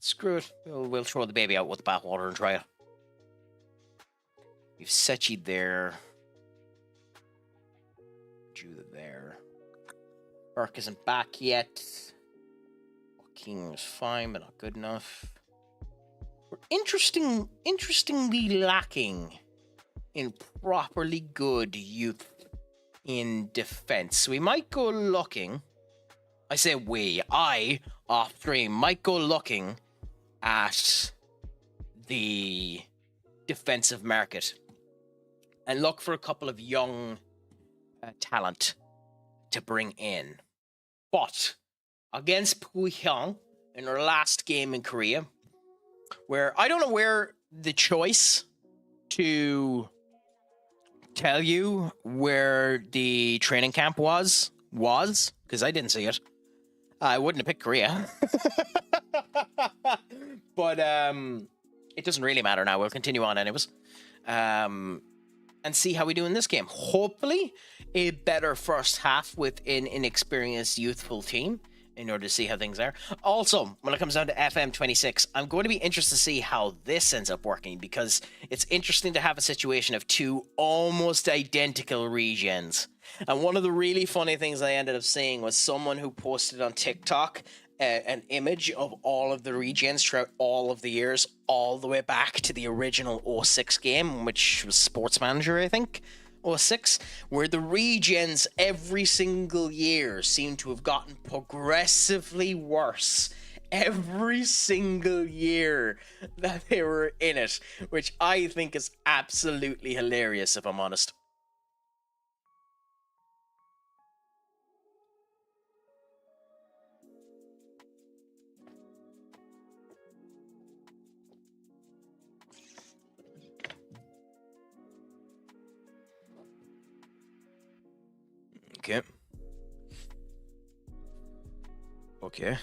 Screw it. We'll throw the baby out with the bathwater and try it. You've Sechi there. Judah there. Burke isn't back yet. King was fine, but not good enough. We're interestingly lacking in properly good youth in defense. We might go looking. I say I, off stream, might go looking at the defensive market and look for a couple of young talent to bring in. But against Puhyang in our last game in Korea, where I don't know where the choice to tell you where the training camp was, because I didn't see it. I wouldn't have picked Korea. But it doesn't really matter now. We'll continue on anyways. And see how we do in this game. Hopefully, a better first half with an inexperienced, youthful team in order to see how things are. Also, when it comes down to FM26, I'm going to be interested to see how this ends up working, because it's interesting to have a situation of two almost identical regions. And one of the really funny things I ended up seeing was someone who posted on TikTok an image of all of the regens throughout all of the years, all the way back to the original '06 game, which was Sports Manager, I think, '06, where the regens every single year seem to have gotten progressively worse every single year that they were in it, which I think is absolutely hilarious, if I'm honest. Okay. Okay. I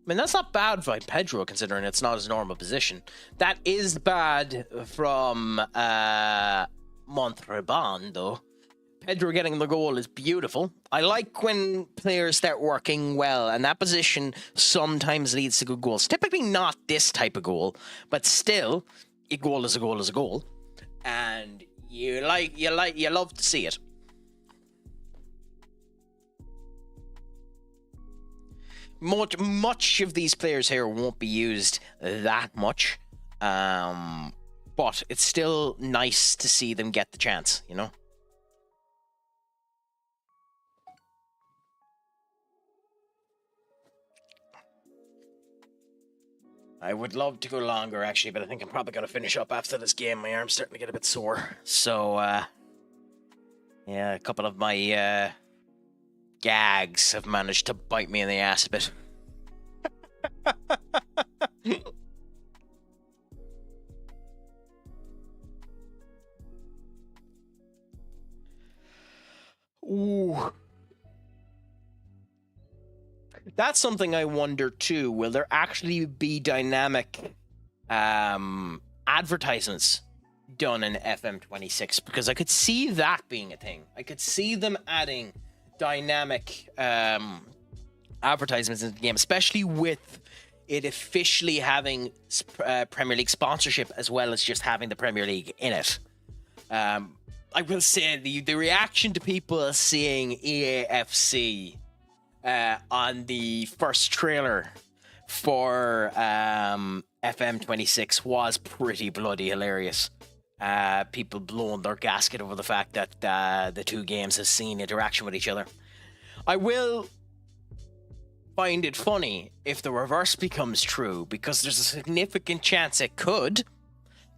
mean, that's not bad by Pedro, considering it's not his normal position. That is bad from Montalban, though. Pedro getting the goal is beautiful. I like when players start working well, and that position sometimes leads to good goals. Typically not this type of goal, but still, a goal is a goal is a goal. And you love to see it. Much of these players here won't be used that much, but it's still nice to see them get the chance, you know? I would love to go longer, actually, but I think I'm probably going to finish up after this game. My arm's starting to get a bit sore. So, yeah, a couple of my gags have managed to bite me in the ass a bit. Ooh. That's something I wonder too. Will there actually be dynamic advertisements done in FM26? Because I could see that being a thing. I could see them adding dynamic advertisements in the game, especially with it officially having Premier League sponsorship as well as just having the Premier League in it. I will say the reaction to people seeing EAFC on the first trailer for FM26 was pretty bloody hilarious. People blowing their gasket over the fact that the two games have seen interaction with each other. I will find it funny if the reverse becomes true, because there's a significant chance it could,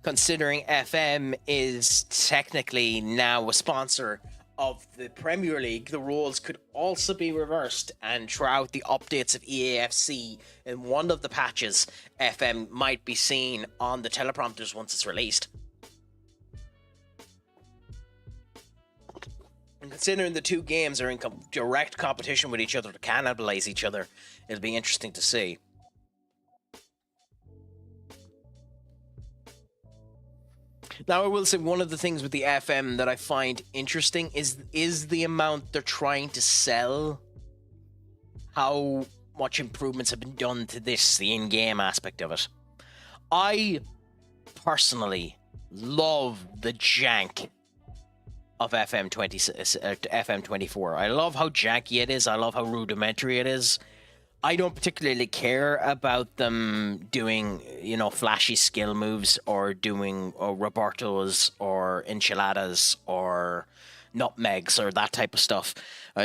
considering FM is technically now a sponsor of the Premier League. The roles could also be reversed, and throughout the updates of EAFC, in one of the patches, FM might be seen on the teleprompters once it's released. And considering the two games are in direct competition with each other to cannibalize each other, it'll be interesting to see. Now, I will say one of the things with the FM that I find interesting is the amount they're trying to sell, how much improvements have been done to this, the in-game aspect of it. I personally love the jank of FM24. I love how janky it is. I love how rudimentary it is. I don't particularly care about them doing, flashy skill moves or doing Robertos or enchiladas or nutmegs or that type of stuff,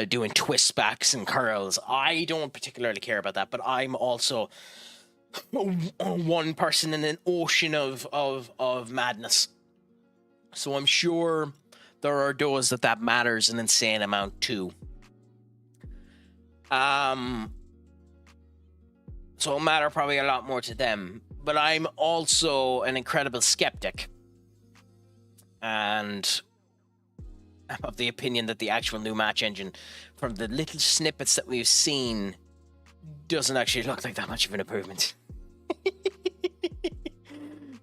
doing twist backs and curls. I don't particularly care about that, but I'm also one person in an ocean of madness. So I'm sure there are those that matters an insane amount too. So it'll matter probably a lot more to them. But I'm also an incredible skeptic. And I'm of the opinion that the actual new match engine, from the little snippets that we've seen, doesn't actually look like that much of an improvement.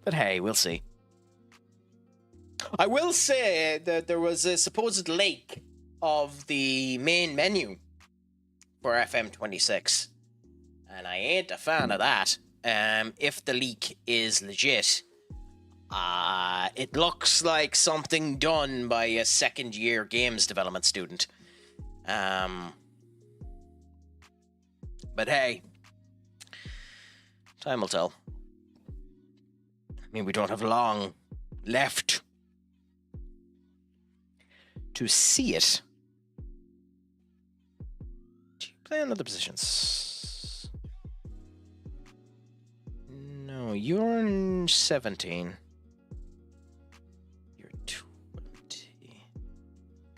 But hey, we'll see. I will say that there was a supposed leak of the main menu for FM26. And I ain't a fan of that. If the leak is legit, it looks like something done by a second-year games development student. But hey, time will tell. I mean, we don't have long left to see it. Do you play on other positions? No, you're in 17. You're 20.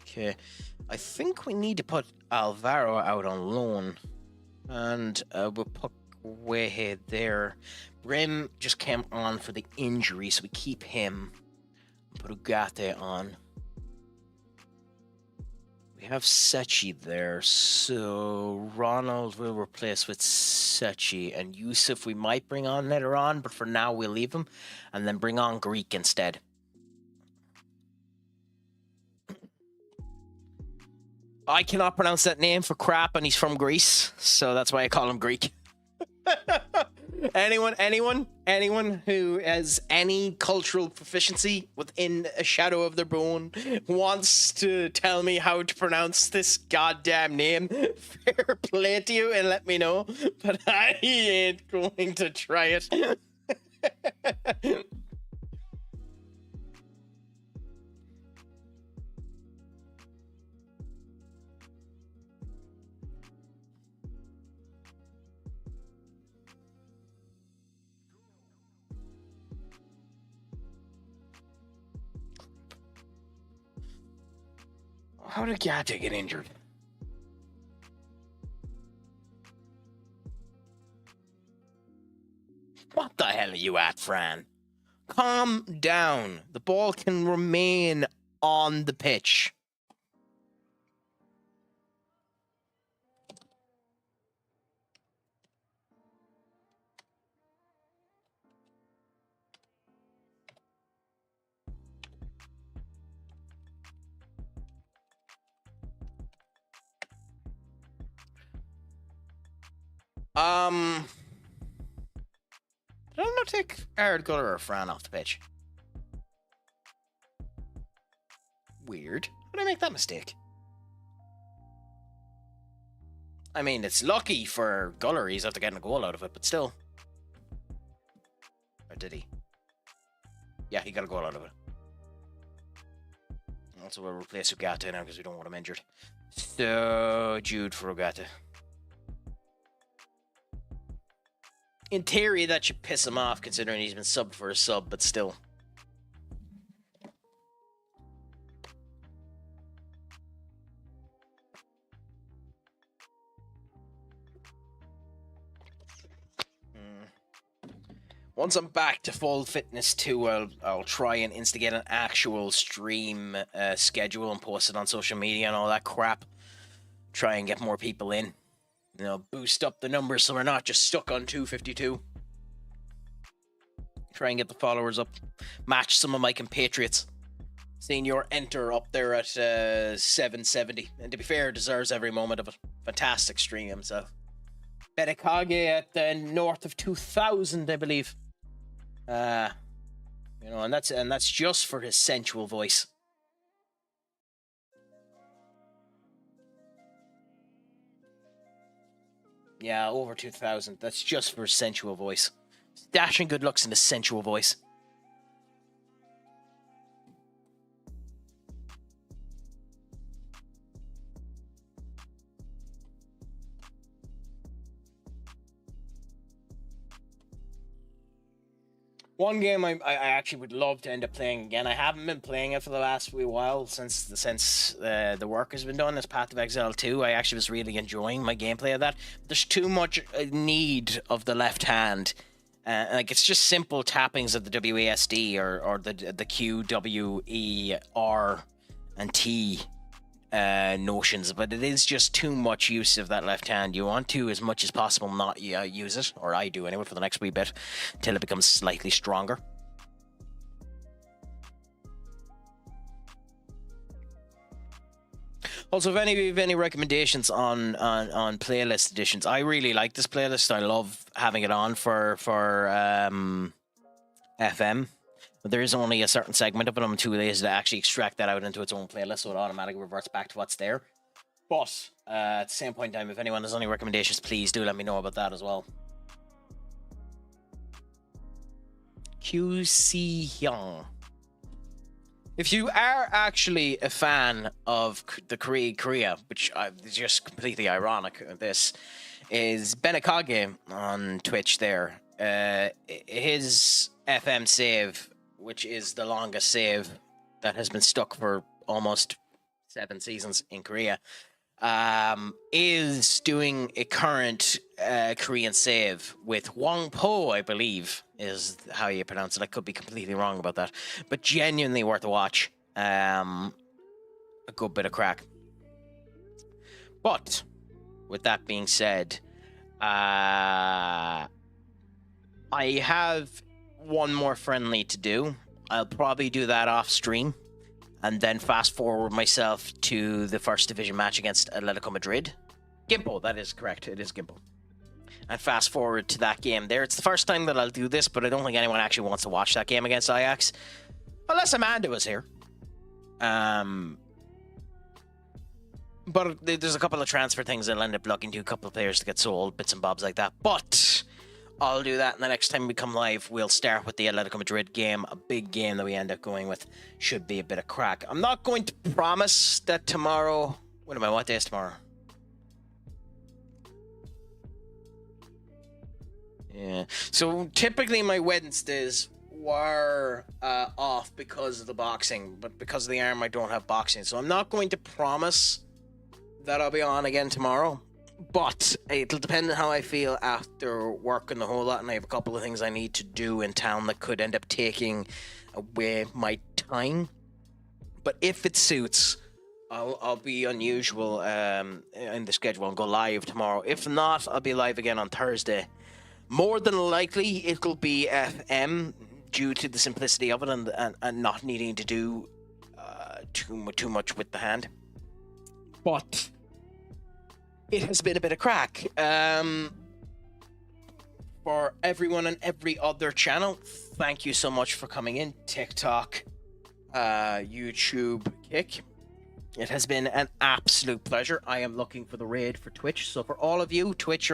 Okay. I think we need to put Alvaro out on loan. And we'll put Wehe there. Brim just came on for the injury, so we keep him. Put Ugarte on. We have Sechi there, so Ronald will replace with Sechi, and Yusuf we might bring on later on, but for now we'll leave him, and then bring on Greek instead. I cannot pronounce that name for crap, and he's from Greece, so that's why I call him Greek. Anyone who has any cultural proficiency within a shadow of their bone wants to tell me how to pronounce this goddamn name, fair play to you and let me know, but I ain't going to try it. How did Gata get injured? What the hell are you at, Fran? Calm down. The ball can remain on the pitch. Did I not take Aaron Guller or Fran off the pitch? Weird. How did I make that mistake? I mean, it's lucky for Guller he's after getting a goal out of it, but still. Or did he? Yeah, he got a goal out of it. Also, we'll replace Ugarte now because we don't want him injured. So, Jude for Ugarte. In theory, that should piss him off, considering he's been subbed for a sub, but still. Once I'm back to full fitness too, I'll try and instigate an actual stream schedule and post it on social media and all that crap. Try and get more people in. You know, boost up the numbers so we're not just stuck on 252. Try and get the followers up. Match some of my compatriots. Seeing your enter up there at 770. And to be fair, deserves every moment of it. Fantastic stream himself. Betakage at north of 2,000, I believe. You know, and that's just for his sensual voice. Yeah, over 2,000. That's just for sensual voice. Dashing good looks in a sensual voice. One game I actually would love to end up playing again. I haven't been playing it for the last wee while since the work has been done. This Path of Exile 2, I actually was really enjoying my gameplay of that. There's too much need of the left hand. Like, it's just simple tappings of the WASD or the Q, W, E, R, and T notions, but it is just too much use of that left hand. You want to, as much as possible, not use it, or I do anyway, for the next wee bit, until it becomes slightly stronger. Also, if any of you have any recommendations on playlist additions, I really like this playlist. I love having it on for FM. But there is only a certain segment of it. I'm too lazy to actually extract that out into its own playlist, so it automatically reverts back to what's there. But at the same point in time, if anyone has any recommendations, please do let me know about that as well. QC Hyung. If you are actually a fan of the Korea, which is just completely ironic, this is Benekage on Twitch there. His FM save, which is the longest save that has been stuck for almost 7 seasons in Korea, is doing a current Korean save with Wong Po, I believe is how you pronounce it. I could be completely wrong about that, but genuinely worth a watch. A good bit of crack. But with that being said, I have one more friendly to do. I'll probably do that off stream and then fast forward myself to the first division match against Atletico Madrid. Gimpo, that is correct. It is Gimpo. And fast forward to that game there. It's the first time that I'll do this, but I don't think anyone actually wants to watch that game against Ajax. Unless Amanda was here. But there's a couple of transfer things I'll end up looking to, a couple of players to get sold, bits and bobs like that. But I'll do that, and the next time we come live, we'll start with the Atletico Madrid game. A big game that we end up going with. Should be a bit of crack. I'm not going to promise that tomorrow... What day is tomorrow? Yeah. So typically my Wednesdays were off because of the boxing, but because of the arm I don't have boxing. So I'm not going to promise that I'll be on again tomorrow, but it'll depend on how I feel after working the whole lot, and I have a couple of things I need to do in town that could end up taking away my time. But if it suits, I'll be unusual in the schedule and go live tomorrow. If not, I'll be live again on Thursday. More than likely, it'll be FM due to the simplicity of it and not needing to do too much with the hand. But it has been a bit of crack. For everyone on every other channel, thank you so much for coming in. TikTok, YouTube, Kick. It has been an absolute pleasure. I am looking for the raid for Twitch. So for all of you, Twitch, you're